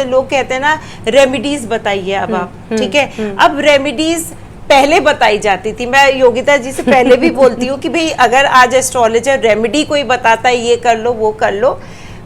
लोग कहते हैं ना रेमिडीज बताइए अब आप, ठीक है। अब रेमिडीज पहले बताई जाती थी, मैं योगिता जी से पहले भी बोलती हूँ कि भाई अगर आज एस्ट्रोलॉजर रेमेडी कोई बताता है ये कर लो वो कर लो,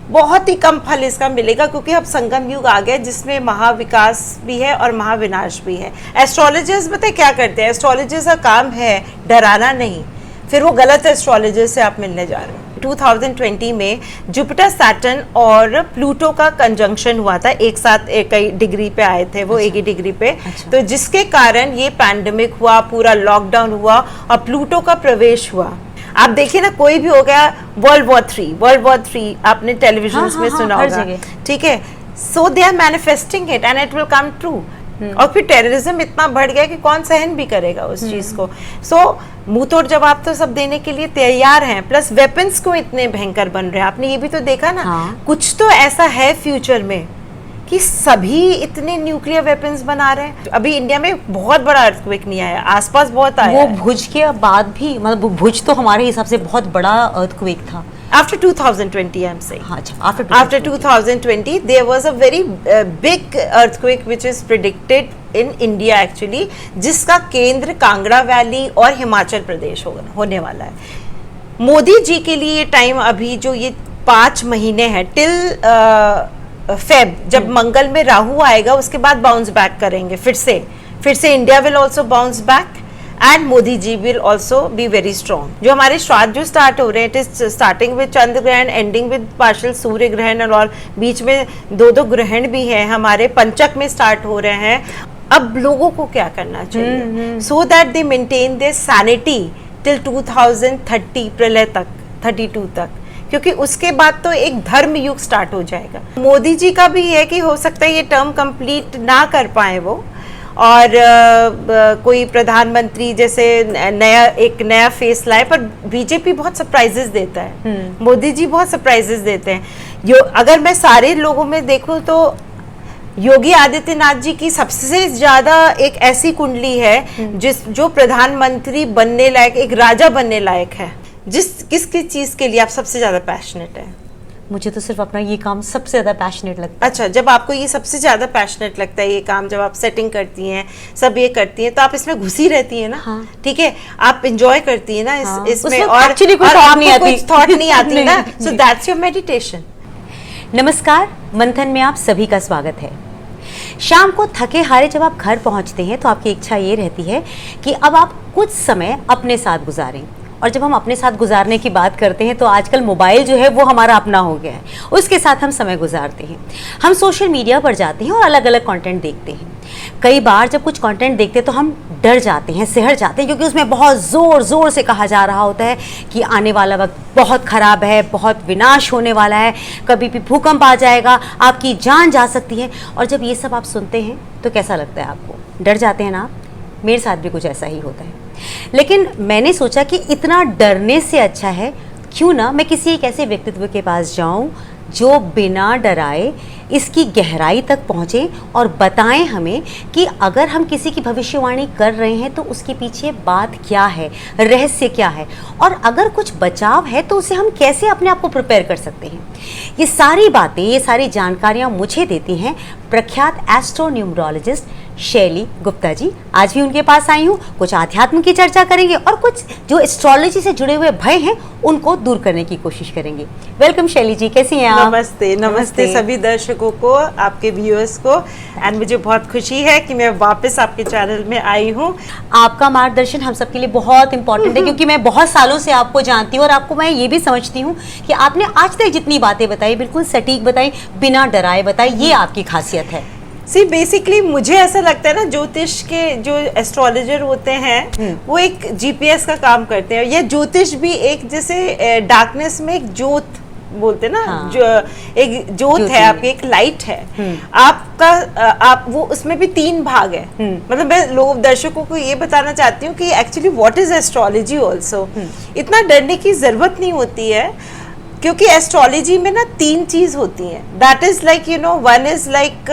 बहुत ही कम फल इसका मिलेगा, क्योंकि अब संगम युग आ गया जिसमें महाविकास भी है और महाविनाश भी है। एस्ट्रोलॉजर्स बताए क्या करते हैं, एस्ट्रोलॉजर्स का काम है डराना नहीं, फिर वो गलत एस्ट्रोलॉजर से आप मिलने जा रहे हैं। 2020 में जुपिटर, सैटर्न और प्लूटो का कंजंक्शन हुआ था, एक साथ एक ही डिग्री पे आए थे वो, एक ही डिग्री पे। तो जिसके कारण ये पैंडेमिक हुआ, पूरा लॉकडाउन हुआ और प्लूटो का प्रवेश हुआ। आप देखिए ना, कोई भी हो गया वर्ल्ड वॉर 3 आपने टेलीविजन में सुना होगा, ठीक है। So they are manifesting it and it will come true. और फिर टेररिज्म इतना बढ़ गया कि कौन सहन भी करेगा उस चीज को। सो मुंह तोड़ जवाब तो सब देने के लिए तैयार हैं, प्लस वेपन्स को इतने भयंकर बन रहे हैं। आपने ये भी तो देखा ना, कुछ तो ऐसा है फ्यूचर में कि सभी इतने न्यूक्लियर वेपन्स बना रहे हैं। अभी इंडिया में बहुत बड़ा अर्थक्वेक नहीं आया, आसपास बहुत आया वो भुज के बाद भी, मतलब भुज तो हमारे हिसाब से बहुत बड़ा अर्थक्वेक था। After 2020, I'm saying. After 2020, there was a very big earthquake which is predicted in India actually, जिसका केंद्र कांगड़ा वैली और हिमाचल प्रदेश होने वाला है। मोदी जी के लिए ये टाइम अभी जो ये 5 महीने हैं टिल फेब, जब मंगल में राहु आएगा उसके बाद बाउंस बैक करेंगे फिर से India will also bounce back and Modi ji will also be very strong. जो हमारे श्राद्ध जो स्टार्ट हो रहे हैं, इट इज स्टार्टिंग विद चंद्र ग्रहण, एंडिंग विद पार्शियल सूर्य ग्रहण, और बीच में 2 ग्रहण भी हैं हमारे, पंचक में स्टार्ट हो रहे हैं। अब लोगों को क्या करना चाहिए so that they maintain their sanity till 2030 प्रलय तक, 32 तक, क्योंकि उसके बाद तो एक धर्म युग स्टार्ट हो जाएगा। मोदी जी का भी है कि हो सकता है ये टर्म कंप्लीट ना कर पाए वो, और कोई प्रधानमंत्री जैसे एक नया फेस लाए, पर बीजेपी बहुत सरप्राइजेस देता है, मोदी जी बहुत सरप्राइजेस देते हैं। अगर मैं सारे लोगों में देखूं तो योगी आदित्यनाथ जी की सबसे ज्यादा एक ऐसी कुंडली है जो प्रधानमंत्री बनने लायक, एक राजा बनने लायक है। किस चीज के लिए आप सबसे ज्यादा पैशनेट है? मुझे तो सिर्फ अपना ये काम सबसे ज्यादा पैशनेट लगता है। अच्छा, जब आपको ये सबसे ज्यादा पैशनेट लगता है ये काम, जब आप सेटिंग करती हैं, सब ये करती हैं, तो आप इसमें घुसी रहती है ना, ठीक है, आप एंजॉय करती है ना इसमें, और आपको कुछ थॉट नहीं आती ना, सो दैट्स योर मेडिटेशन। नमस्कार, मंथन में आप सभी का स्वागत है। शाम को थके हारे जब आप घर पहुंचते हैं तो आपकी इच्छा ये रहती है कि अब आप कुछ समय अपने साथ गुजारें। और जब हम अपने साथ गुजारने की बात करते हैं तो आजकल मोबाइल जो है वो हमारा अपना हो गया है, उसके साथ हम समय गुजारते हैं। हम सोशल मीडिया पर जाते हैं और अलग अलग कंटेंट देखते हैं। कई बार जब कुछ कंटेंट देखते हैं तो हम डर जाते हैं, सिहर जाते हैं, क्योंकि उसमें बहुत ज़ोर ज़ोर से कहा जा रहा होता है कि आने वाला वक्त बहुत ख़राब है, बहुत विनाश होने वाला है, कभी भी भूकंप आ जाएगा, आपकी जान जा सकती है। और जब ये सब आप सुनते हैं तो कैसा लगता है आपको? डर जाते हैं ना आप? मेरे साथ भी कुछ ऐसा ही होता है। लेकिन मैंने सोचा कि इतना डरने से अच्छा है क्यों ना मैं किसी एक ऐसे व्यक्तित्व के पास जाऊं जो बिना डराए इसकी गहराई तक पहुँचे और बताएं हमें कि अगर हम किसी की भविष्यवाणी कर रहे हैं तो उसके पीछे बात क्या है, रहस्य क्या है, और अगर कुछ बचाव है तो उसे हम कैसे अपने आप को प्रिपेयर कर सकते हैं। ये सारी बातें, ये सारी जानकारियाँ मुझे देती हैं प्रख्यात एस्ट्रो न्यूमरोलॉजिस्ट शैली गुप्ता जी। आज भी उनके पास आई हूँ, कुछ आध्यात्म की चर्चा करेंगे और कुछ जो एस्ट्रोलॉजी से जुड़े हुए भय हैं उनको दूर करने की कोशिश करेंगे। वेलकम शैली जी, कैसी हैं आप? नमस्ते सभी दर्शकों को, आपके व्यूअर्स को, एंड मुझे बहुत खुशी है कि मैं वापस आपके चैनल में आई हूँ। आपका मार्गदर्शन हम सबके लिए बहुत इंपॉर्टेंट है, क्योंकि मैं बहुत सालों से आपको जानती हूँ और आपको मैं ये भी समझती हूँ कि आपने आज तक जितनी बातें बताई बिल्कुल सटीक बताई, बिना डराए बताई, ये आपकी खासियत है। बेसिकली मुझे ऐसा लगता है ना, ज्योतिष के जो एस्ट्रोलॉजर होते हैं वो एक जीपीएस का काम करते हैं। ये ज्योतिष भी एक जैसे डार्कनेस में एक ज्योत बोलते हैं ना, जो एक ज्योत है आपकी, एक लाइट है आपका, आप वो उसमें भी 3 भाग है। मतलब मैं लोग दर्शकों को ये बताना चाहती हूँ कि actually what is astrology also. इतना डरने की जरूरत नहीं होती है, क्योंकि एस्ट्रोलॉजी में ना 3 चीज होती हैं। That is like one is like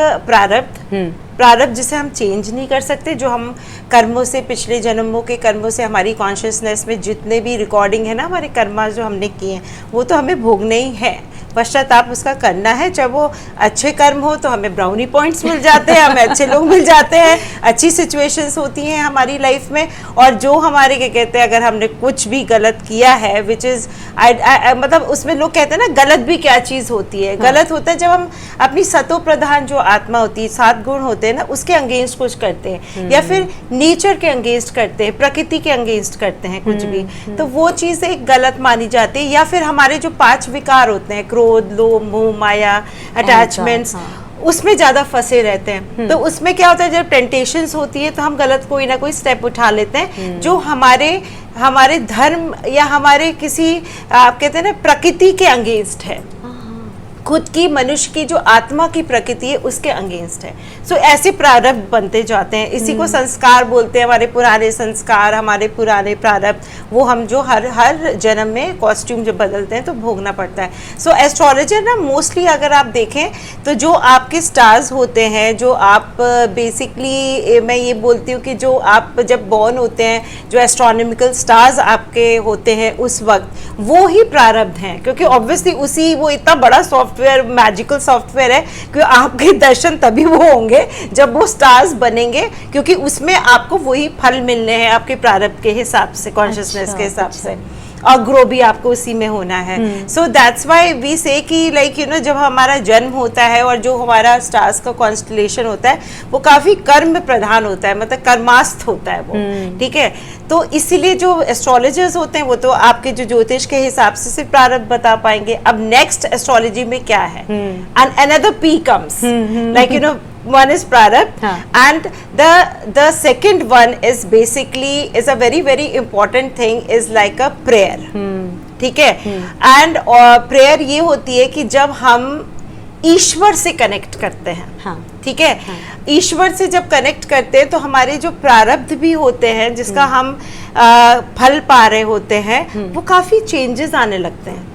प्रारब्ध जिसे हम चेंज नहीं कर सकते, जो हम कर्मों से, पिछले जन्मों के कर्मों से, हमारी कॉन्शियसनेस में जितने भी रिकॉर्डिंग है ना हमारे कर्मा जो हमने किए हैं वो तो हमें भोगने ही है। पश्चाताप उसका करना है। चाहे वो अच्छे कर्म हो तो हमें ब्राउनी पॉइंट्स मिल जाते हैं, हमें अच्छे लोग मिल जाते हैं, अच्छी सिचुएशंस होती हैं हमारी लाइफ में। और जो हमारे क्या कहते हैं, अगर हमने कुछ भी गलत किया है विच इज़ मतलब उसमें लोग कहते हैं ना, गलत भी क्या चीज़ होती है। गलत होता है जब हम अपनी सतो प्रधान जो आत्मा होती है, 7 गुण होते हैं ना, उसके अगेंस्ट कुछ करते हैं, या फिर नेचर के अगेंस्ट करते हैं, प्रकृति के अगेंस्ट करते हैं कुछ भी, तो वो चीज़ एक गलत मानी जाती है। या फिर हमारे जो 5 विकार होते हैं, क्रोध, लोभ, मोह, माया, अटैचमेंट्स, उसमें ज़्यादा फंसे रहते हैं। तो उसमें क्या होता है, जब टेंटेशंस होती है तो हम गलत कोई ना कोई स्टेप उठा लेते हैं जो हमारे धर्म या हमारे किसी आप कहते हैं ना प्रकृति के अगेंस्ट है, खुद की मनुष्य की जो आत्मा की प्रकृति है उसके अगेंस्ट है। सो ऐसे प्रारब्ध बनते जाते हैं। इसी को संस्कार बोलते हैं। हमारे पुराने संस्कार, हमारे पुराने प्रारब्ध, वो हम जो हर जन्म में कॉस्ट्यूम जब बदलते हैं तो भोगना पड़ता है। सो एस्ट्रोलॉजर ना मोस्टली अगर आप देखें तो जो आपके स्टार्स होते हैं, जो आप बेसिकली मैं ये बोलती हूँ कि जो आप जब बॉर्न होते हैं, जो एस्ट्रोनॉमिकल स्टार्स आपके होते हैं उस वक्त, वो ही प्रारब्ध हैं। क्योंकि ऑब्वियसली वो इतना बड़ा सॉफ्टवेयर, मैजिकल सॉफ्टवेयर है कि आपके दर्शन तभी वो होंगे जब वो स्टार्स बनेंगे, क्योंकि उसमें आपको वही फल मिलने हैं आपके प्रारब्ध के हिसाब से, कॉन्शियसनेस के हिसाब से, और ग्रो भी आपको उसी में होना है। सो दैट्स व्हाई वी से कि लाइक जब हमारा जन्म होता है और जो हमारा स्टार्स का कॉन्स्टलेशन होता है वो काफी कर्म प्रधान होता है, मतलब कर्मास्थ होता है वो, ठीक है। तो इसीलिए जो एस्ट्रोलॉजर्स होते हैं वो तो आपके जो ज्योतिष के हिसाब से सिर्फ प्रारब्ध बता पाएंगे। अब नेक्स्ट एस्ट्रोलॉजी में क्या है, and another P comes, like one is prarabdha, and the second one is basically is a very important thing, is like a prayer, ठीक है। एंड प्रेयर ये होती है कि जब हम ईश्वर से कनेक्ट करते हैं, ठीक है। ईश्वर से जब कनेक्ट करते हैं तो हमारे जो प्रारब्ध भी होते हैं जिसका हम फल पा रहे होते हैं, वो काफी चेंजेस आने लगते हैं।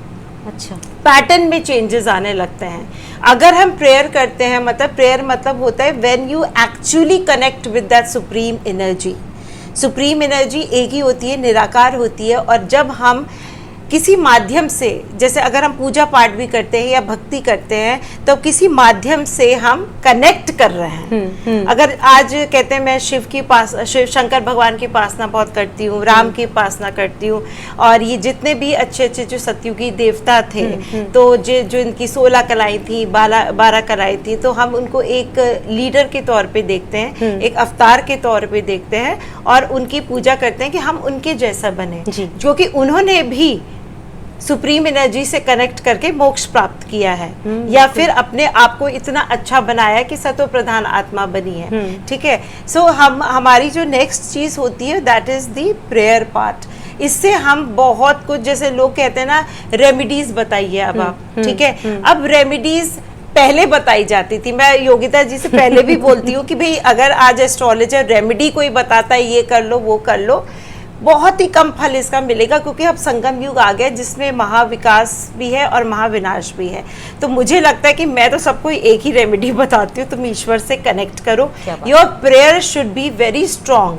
अच्छा, पैटर्न में चेंजेस आने लगते हैं अगर हम प्रेयर करते हैं। मतलब प्रेयर मतलब होता है when you actually connect with that supreme energy. Supreme energy एक ही होती है, निराकार होती है। और जब हम किसी माध्यम से, जैसे अगर हम पूजा पाठ भी करते हैं या भक्ति करते हैं, तो किसी माध्यम से हम कनेक्ट कर रहे हैं। अगर आज कहते हैं मैं शिव शंकर भगवान की उपासना बहुत करती हूँ, राम की उपासना करती हूँ, और ये जितने भी अच्छे जो सतयुगी देवता थे, तो जो इनकी 16 कलाएं थी, 12 कलाएं थी, तो हम उनको एक लीडर के तौर पे देखते हैं, एक अवतार के तौर पे देखते हैं, और उनकी पूजा करते हैं कि हम उनके जैसा बने, जो कि उन्होंने भी सुप्रीम एनर्जी से कनेक्ट करके मोक्ष प्राप्त किया है, या फिर अपने आप को इतना अच्छा बनाया कि सतो प्रधान आत्मा बनी है, ठीक है। सो हमारी जो नेक्स्ट चीज होती है that is the prayer part. इससे हम बहुत कुछ, जैसे लोग कहते हैं ना रेमेडीज बताइए अब आप, ठीक है। अब रेमेडीज पहले बताई जाती थी, मैं योगिता जी से पहले भी बोलती हूँ कि भाई अगर आज एस्ट्रोलॉजर रेमेडी कोई बताता है ये कर लो वो कर लो, बहुत ही कम फल इसका मिलेगा, क्योंकि अब संगम युग आ गया जिसमें महाविकास भी है और महाविनाश भी है। तो मुझे लगता है कि मैं तो सबको एक ही रेमेडी बताती हूँ, तुम ईश्वर से कनेक्ट करो। Your prayer should be very strong,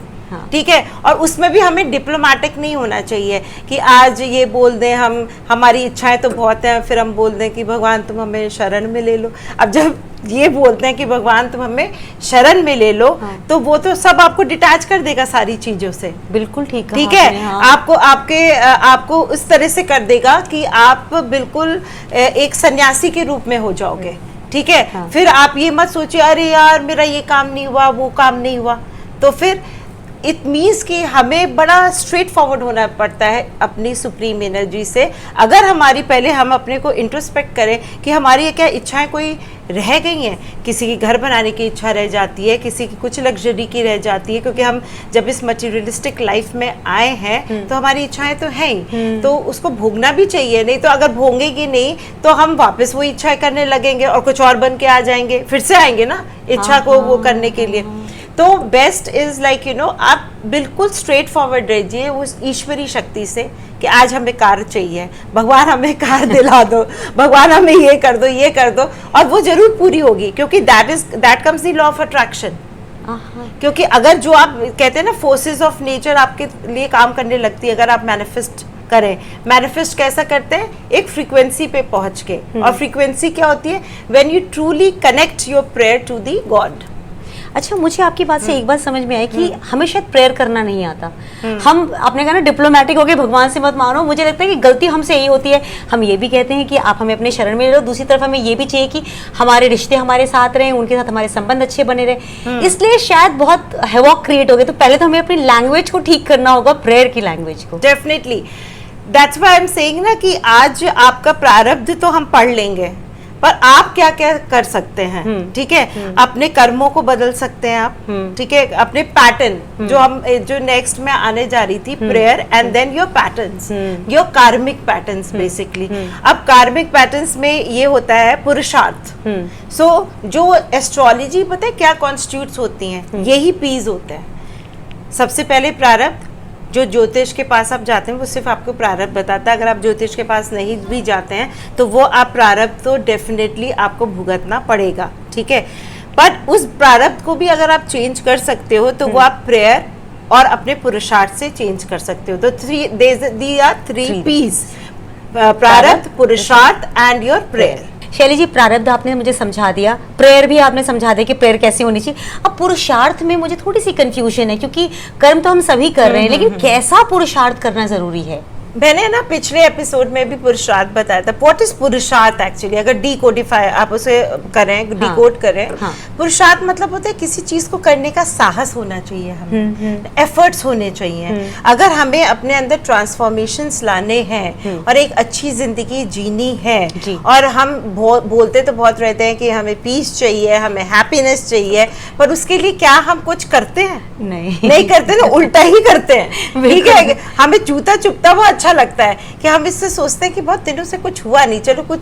ठीक है। और उसमें भी हमें डिप्लोमेटिक नहीं होना चाहिए कि आज ये बोल दें हमारी इच्छाएं तो बहुत हैं, फिर हम बोल दें कि भगवान तुम हमें शरण में ले लो। अब जब ये बोलते हैं कि भगवान तुम हमें शरण में ले लो, तो वो तो सब आपको डिटैच कर देगा सारी चीजों से। बिल्कुल ठीक है। आपको उस तरह से कर देगा कि आप बिल्कुल एक सन्यासी के रूप में हो जाओगे, ठीक है। फिर आप ये मत सोचिए अरे यार मेरा ये काम नहीं हुआ, वो काम नहीं हुआ। तो फिर इट मीन्स कि हमें बड़ा स्ट्रेट फॉरवर्ड होना पड़ता है अपनी सुप्रीम एनर्जी से। अगर हमारी पहले हम अपने को इंट्रोस्पेक्ट करें कि हमारी क्या इच्छाएं कोई रह गई हैं, किसी की घर बनाने की इच्छा रह जाती है, किसी की कुछ लग्जरी की रह जाती है, क्योंकि हम जब इस मटेरियलिस्टिक लाइफ में आए हैं तो हमारी इच्छाएं तो हैं ही, तो उसको भोगना भी चाहिए। नहीं तो अगर भोगेंगे नहीं तो हम वापस वो इच्छाएं करने लगेंगे और कुछ और बन के आ जाएंगे, फिर से आएंगे ना इच्छा को वो करने के लिए। तो बेस्ट इज लाइक आप बिल्कुल स्ट्रेट फॉरवर्ड रहिए उस ईश्वरी शक्ति से कि आज हमें कार चाहिए, भगवान हमें कार दिला दो, भगवान हमें ये कर दो ये कर दो, और वो जरूर पूरी होगी, क्योंकि that comes the law of attraction. क्योंकि अगर जो आप कहते हैं ना फोर्सेस ऑफ नेचर आपके लिए काम करने लगती है, अगर आप मैनिफेस्ट करें। मैनिफेस्ट कैसा करते हैं? एक फ्रीक्वेंसी पे पहुंच के। और फ्रीक्वेंसी क्या होती है? When you truly connect your prayer to the God. अच्छा, मुझे आपकी बात से एक बात समझ में आई कि हमें शायद प्रेयर करना नहीं आता। हम आपने कहा ना डिप्लोमेटिक हो गए, भगवान से मत मानो। मुझे लगता है कि गलती हमसे यही होती है। हम ये भी कहते हैं कि आप हमें अपने शरण में ले लो, दूसरी तरफ हमें ये भी चाहिए कि हमारे रिश्ते हमारे साथ रहें, उनके साथ हमारे संबंध अच्छे बने रहे। इसलिए शायद बहुत हैवॉक क्रिएट हो गए। तो पहले तो हमें अपनी लैंग्वेज को ठीक करना होगा, प्रेयर की लैंग्वेज को। Definitely, that's why I am saying ना कि आज आपका प्रारब्ध तो हम पढ़ लेंगे, पर आप क्या क्या कर सकते हैं, ठीक है? अपने कर्मों को बदल सकते हैं आप, ठीक है? अपने पैटर्न जो नेक्स्ट में आने जा रही थी, prayer and then your patterns, your karmic patterns basically. अब कार्मिक पैटर्न्स में ये होता है पुरुषार्थ। सो जो एस्ट्रोलॉजी पता है क्या कॉन्स्टिट्यूट्स होती हैं? यही पीस होते हैं। सबसे पहले प्रारब्ध, जो ज्योतिष के पास आप जाते हैं वो सिर्फ आपको प्रारब्ध बताता है। अगर आप ज्योतिष के पास नहीं भी जाते हैं तो वो आप प्रारब्ध तो डेफिनेटली आपको भुगतना पड़ेगा, ठीक है? पर उस प्रारब्ध को भी अगर आप चेंज कर सकते हो तो वो आप प्रेयर और अपने पुरुषार्थ से चेंज कर सकते हो। तो थ्री पीस, प्रारब्ध, पुरुषार्थ एंड योर प्रेयर। शैली जी, प्रारब्ध आपने मुझे समझा दिया, प्रेयर भी आपने समझा दिया कि प्रेयर कैसे होनी चाहिए। अब पुरुषार्थ में मुझे थोड़ी सी कंफ्यूजन है, क्योंकि कर्म तो हम सभी कर रहे हैं, लेकिन कैसा पुरुषार्थ करना जरूरी है? मैंने ना पिछले एपिसोड में भी पुरुषार्थ बताया था। व्हाट इज पुरुषार्थ एक्चुअली? अगर डीकोडिफाई आप उसे करें, डिकोड करें, पुरुषार्थ मतलब होता है किसी चीज को करने का साहस होना चाहिए, हमें एफर्ट्स होने चाहिए। अगर हमें अपने अंदर ट्रांसफॉर्मेशंस लाने हैं और एक अच्छी जिंदगी जीनी है, और हम बोलते तो बहुत रहते हैं कि हमें पीस चाहिए, हमें हैप्पीनेस चाहिए, पर उसके लिए क्या हम कुछ करते हैं? नहीं करते ना, उल्टा ही करते हैं, ठीक है? हमें जूता चुभता हुआ अच्छा लगता है कि हम इससे सोचते हैं कि बहुत दिनों से कुछ हुआ नहीं, चलो कुछ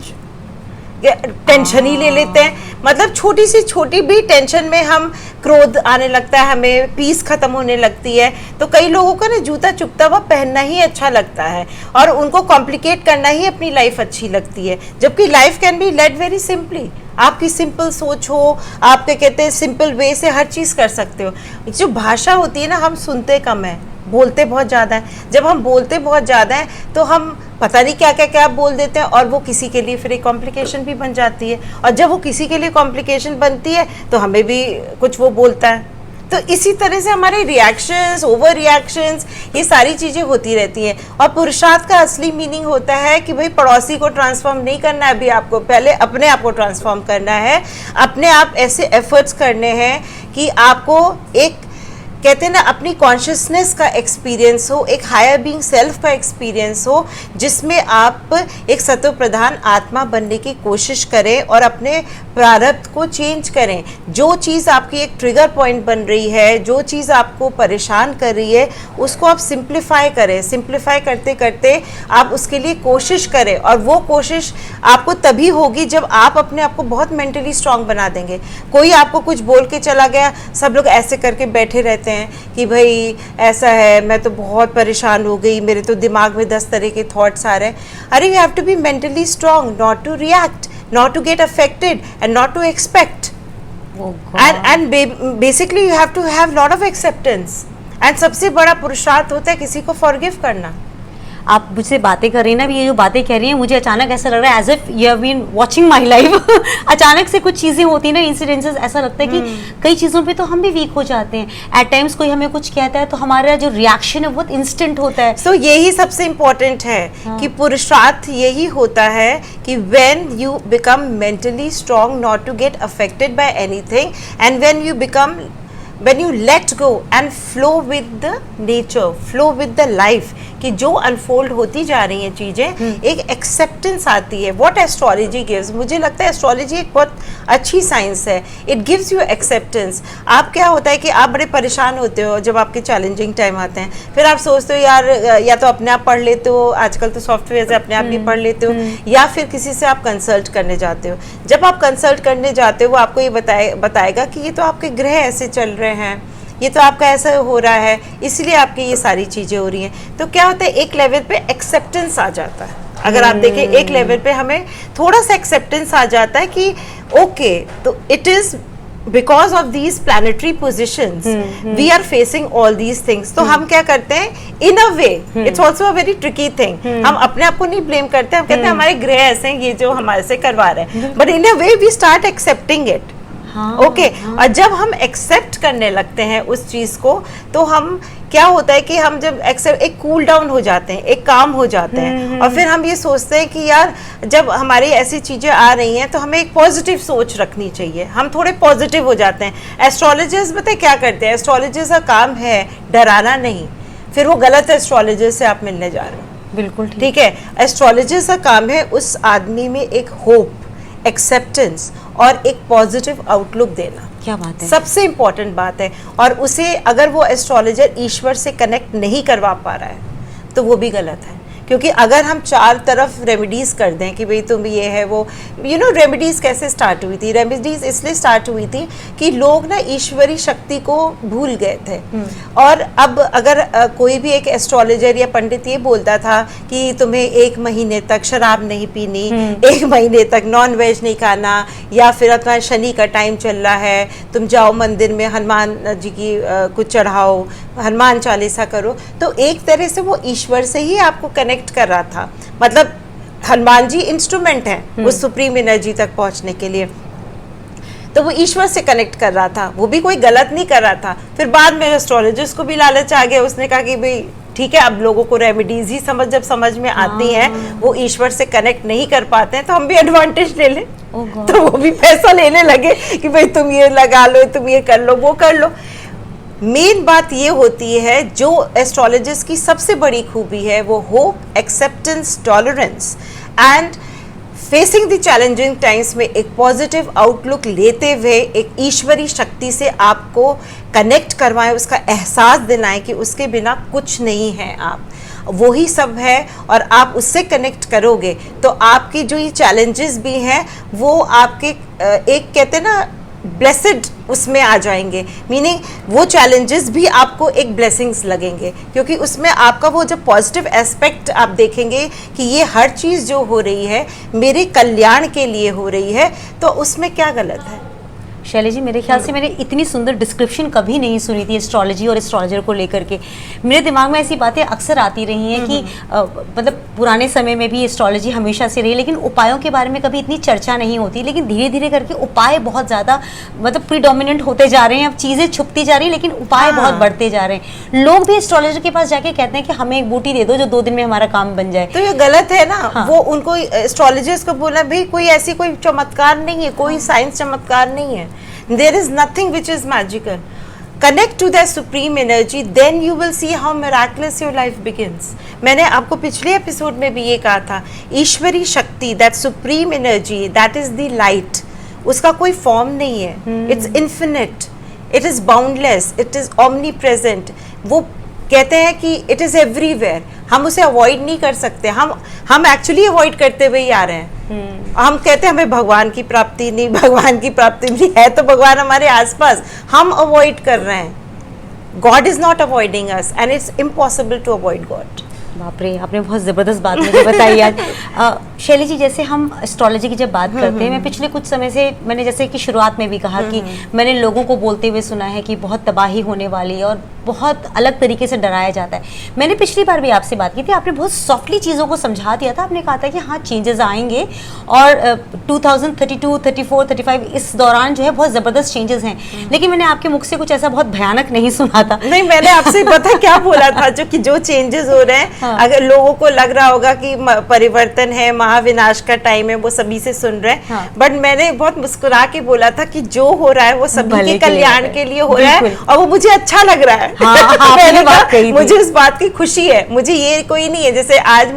टेंशन ही ले लेते हैं। मतलब छोटी सी छोटी भी टेंशन में हम क्रोध आने लगता है, हमें पीस खत्म होने लगती है। तो कई लोगों को ना जूता चुभता हुआ पहनना ही अच्छा लगता है और उनको कॉम्प्लिकेट करना ही अपनी लाइफ अच्छी लगती है, जबकि life can be led very simply. आपकी सिंपल सोच हो, आपके कहते हैं सिंपल वे से हर चीज़ कर सकते हो। जो भाषा होती है ना, हम सुनते कम है, बोलते बहुत ज़्यादा है। जब हम बोलते बहुत ज़्यादा है तो हम पता नहीं क्या क्या क्या बोल देते हैं, और वो किसी के लिए फिर एक कॉम्प्लिकेशन भी बन जाती है। और जब वो किसी के लिए कॉम्प्लिकेशन बनती है तो हमें भी कुछ वो बोलता है। तो इसी तरह से हमारे रिएक्शंस, ओवर रिएक्शंस, ये सारी चीज़ें होती रहती हैं। और पुरुषार्थ का असली मीनिंग होता है कि भाई पड़ोसी को ट्रांसफॉर्म नहीं करना है, अभी आपको पहले अपने आप को ट्रांसफॉर्म करना है। अपने आप ऐसे एफर्ट्स करने हैं कि आपको एक कहते हैं ना अपनी कॉन्शियसनेस का एक्सपीरियंस हो, एक हायर बीइंग सेल्फ का एक्सपीरियंस हो, जिसमें आप एक सत्व प्रधान आत्मा बनने की कोशिश करें और अपने प्रारब्ध को चेंज करें। जो चीज़ आपकी एक ट्रिगर पॉइंट बन रही है, जो चीज़ आपको परेशान कर रही है, उसको आप सिंप्लीफाई करें। सिंप्लीफाई करते करते आप उसके लिए कोशिश करें, और वो कोशिश आपको तभी होगी जब आप अपने आप को बहुत मेंटली स्ट्रांग बना देंगे। कोई आपको कुछ बोल के चला गया, सब लोग ऐसे करके बैठे रहते हैं कि भाई ऐसा है, मैं तो बहुत परेशान हो गई, मेरे तो दिमाग में 10 तरह के थॉट्स आ रहे हैं। अरे you have to be mentally strong, not to react, not to get affected and not to expect. Oh God. and basically you have to have lot of acceptance, and सबसे बड़ा पुरुषार्थ होता है किसी को forgive करना। आप मुझसे बातें कर रही हैं ना, ये जो बातें कह रही हैं, मुझे अचानक ऐसा लग रहा है as if you have been watching my life. अचानक से कुछ चीज़ें होती हैं ना, इंसिडेंसेस, ऐसा लगता है कि कई चीज़ों पे तो हम भी वीक हो जाते हैं। एट टाइम्स कोई हमें कुछ कहता है तो हमारा जो रिएक्शन है बहुत इंस्टेंट होता है। So यही सबसे इम्पोर्टेंट है कि पुरुषार्थ यही होता है कि when you become mentally strong not to get affected by anything, and when you let go and flow with the nature, flow with the life, कि जो अनफोल्ड होती जा रही हैं चीज़ें, एक एक्सेप्टेंस आती है। व्हाट एस्ट्रोलॉजी गिव्स, मुझे लगता है एस्ट्रोलॉजी एक बहुत अच्छी साइंस है। It gives you acceptance. आप क्या होता है कि आप बड़े परेशान होते हो जब आपके चैलेंजिंग टाइम आते हैं, फिर आप सोचते हो यार या तो अपने आप पढ़ लेते हो, आजकल तो सॉफ्टवेयर से अपने आप भी पढ़ लेते हो, या फिर किसी से आप कंसल्ट करने जाते हो। जब आप कंसल्ट करने जाते हो वो आपको ये बताएगा कि ये तो आपके ग्रह ऐसे चल रहे हैं, ये तो आपका ऐसा हो रहा है, इसलिए आपकी ये सारी चीज़ें हो रही हैं। तो क्या होता है, एक लेवल पे एक्सेप्टेंस आ जाता है। अगर आप देखें एक लेवल पे हमें थोड़ा सा एक्सेप्टेंस आ जाता है कि ओके, तो it is because of these planetary positions we are facing all these things. तो हम क्या करते हैं, in a way it's also a very tricky thing. हम अपने आप को नहीं blame करते, हम कहते हैं हमारे ग्रह ऐसे हैं, ये जो हमारे से करवा रहे हैं, but in a way we start accepting it. Okay और जब हम एक्सेप्ट करने लगते हैं उस चीज को, तो हम क्या होता है कि हम जब एक्सेप्ट, एक कूल डाउन हो जाते हैं, एक काम हो जाते हैं, और फिर हम ये सोचते हैं कि यार जब हमारी ऐसी चीजें आ रही हैं तो हमें एक पॉजिटिव सोच रखनी चाहिए, हम थोड़े पॉजिटिव हो जाते हैं. एस्ट्रोलॉजर्स बताए क्या करते हैं, एस्ट्रोलॉजर्स का काम है डराना नहीं, फिर वो गलत एस्ट्रोलॉजर से आप मिलने जा रहे हो. बिल्कुल ठीक है. एस्ट्रोलॉजर्स का काम है उस आदमी में एक होप, एक्सेप्टेंस और एक पॉजिटिव आउटलुक देना. क्या बात है, सबसे इंपॉर्टेंट बात है. और उसे अगर वो एस्ट्रोलॉजर ईश्वर से कनेक्ट नहीं करवा पा रहा है तो वो भी गलत है. क्योंकि अगर हम चार तरफ रेमेडीज कर दें कि भाई तुम ये है वो, रेमेडीज कैसे स्टार्ट हुई थी, रेमेडीज इसलिए स्टार्ट हुई थी कि लोग ना ईश्वरी शक्ति को भूल गए थे. और अब अगर कोई भी एक एस्ट्रोलॉजर या पंडित ये बोलता था कि तुम्हें 1 महीने तक शराब नहीं पीनी, 1 महीने तक नॉन वेज नहीं खाना, या फिर अपना शनि का टाइम चल रहा है, तुम जाओ मंदिर में हनुमान जी की कुछ चढ़ाओ, हनुमान चालीसा करो, तो एक तरह से वो ईश्वर से ही आपको कनेक्ट कर रहा था. मतलब हनुमान जी इंस्ट्रूमेंट हैं उस सुप्रीम एनर्जी तक पहुंचने के लिए, तो वो ईश्वर से कनेक्ट कर रहा था, वो भी कोई गलत नहीं कर रहा था. फिर बाद में एस्ट्रोलॉजिस्ट को भी लालच आ गया, उसने कहा कि भाई ठीक है, अब लोगों को रेमेडीज ही समझ में आती हैं, वो ईश्वर से कनेक्ट नहीं कर पाते हैं, तो हम भी एडवांटेज ले लें. तो वो भी पैसा लेने लगे कि भाई तुम ये लगा लो, तुम ये कर लो, वो कर लो. मेन बात ये होती है, जो एस्ट्रोलॉजिस्ट की सबसे बड़ी खूबी है वो hope, acceptance, tolerance and facing the challenging times में एक पॉजिटिव आउटलुक लेते हुए एक ईश्वरी शक्ति से आपको कनेक्ट करवाएं, उसका एहसास दिलाएं कि उसके बिना कुछ नहीं है, आप वही सब है. और आप उससे कनेक्ट करोगे तो आपकी जो ये चैलेंजेस भी हैं वो आपके एक कहते हैं ना ब्लेसेड उसमें आ जाएंगे. मीनिंग वो चैलेंजेस भी आपको एक ब्लेसिंग्स लगेंगे, क्योंकि उसमें आपका वो जब पॉजिटिव एस्पेक्ट आप देखेंगे कि ये हर चीज़ जो हो रही है मेरे कल्याण के लिए हो रही है, तो उसमें क्या गलत है. शैली जी, मेरे ख्याल से मैंने इतनी सुंदर डिस्क्रिप्शन कभी नहीं सुनी थी एस्ट्रोलॉजी और एस्ट्रोलॉजर को लेकर के. मेरे दिमाग में ऐसी बातें अक्सर आती रही हैं कि मतलब पुराने समय में भी एस्ट्रोलॉजी हमेशा से रही, लेकिन उपायों के बारे में कभी इतनी चर्चा नहीं होती. लेकिन धीरे धीरे करके उपाय बहुत ज़्यादा मतलब प्रीडोमिनेंट होते जा रहे हैं. अब चीज़ें छुपती जा रही हैं लेकिन उपाय बहुत बढ़ते जा रहे हैं. लोग भी एस्ट्रोलॉजर के पास जाके कहते हैं कि हमें एक बूटी दे दो जो 2 दिन में हमारा काम बन जाए. तो ये गलत है ना. वो उनको एस्ट्रोलॉजर्स को बोला भाई कोई ऐसी कोई चमत्कार नहीं है, कोई साइंस चमत्कार नहीं है. There is nothing which is magical. Connect to that supreme energy, then you will see how miraculous your life begins. मैंने आपको पिछले एपिसोड में भी ये कहा था, ईश्वरी शक्ति, that supreme energy, that is the light. उसका कोई फॉर्म नहीं है. It's infinite. It is boundless. It is omnipresent. वो कहते हैं कि इट इज़ एवरीवेयर. हम उसे अवॉइड नहीं कर सकते. हम एक्चुअली अवॉइड करते हुए ही आ रहे हैं. हम कहते हैं हमें भगवान की प्राप्ति नहीं, भगवान की प्राप्ति नहीं है, तो भगवान हमारे आसपास, हम अवॉइड कर रहे हैं. God is not avoiding us and it's impossible to avoid God. बाप रे, आपने बहुत ज़बरदस्त बात मुझे बताई आज. शैली जी, जैसे हम एस्ट्रोलॉजी की जब बात करते हैं, मैं पिछले कुछ समय से, मैंने जैसे कि शुरुआत में भी कहा कि मैंने लोगों को बोलते हुए सुना है कि बहुत तबाही होने वाली है और बहुत अलग तरीके से डराया जाता है. मैंने पिछली बार भी आपसे बात की थी, आपने बहुत सॉफ्टली चीज़ों को समझा दिया था. आपने कहा था कि हाँ चेंजेस आएंगे और 2032, 34, 35 इस दौरान जो है बहुत ज़बरदस्त चेंजेस हैं. लेकिन मैंने आपके मुख से कुछ ऐसा बहुत भयानक नहीं सुना था. नहीं, मैंने आपसे पता क्या बोला था, जो चेंजेस हो रहे हैं, अगर लोगों को लग रहा होगा कि परिवर्तन है, महाविनाश का टाइम है, वो सभी से सुन रहे हैं, बट मैंने बहुत मुस्कुरा के बोला था कि जो हो रहा है वो सभी के कल्याण के लिए हो रहा है और वो मुझे अच्छा लग रहा है. मैंने कहा मुझे इस बात की खुशी है. मुझे ये कोई नहीं है, जैसे आज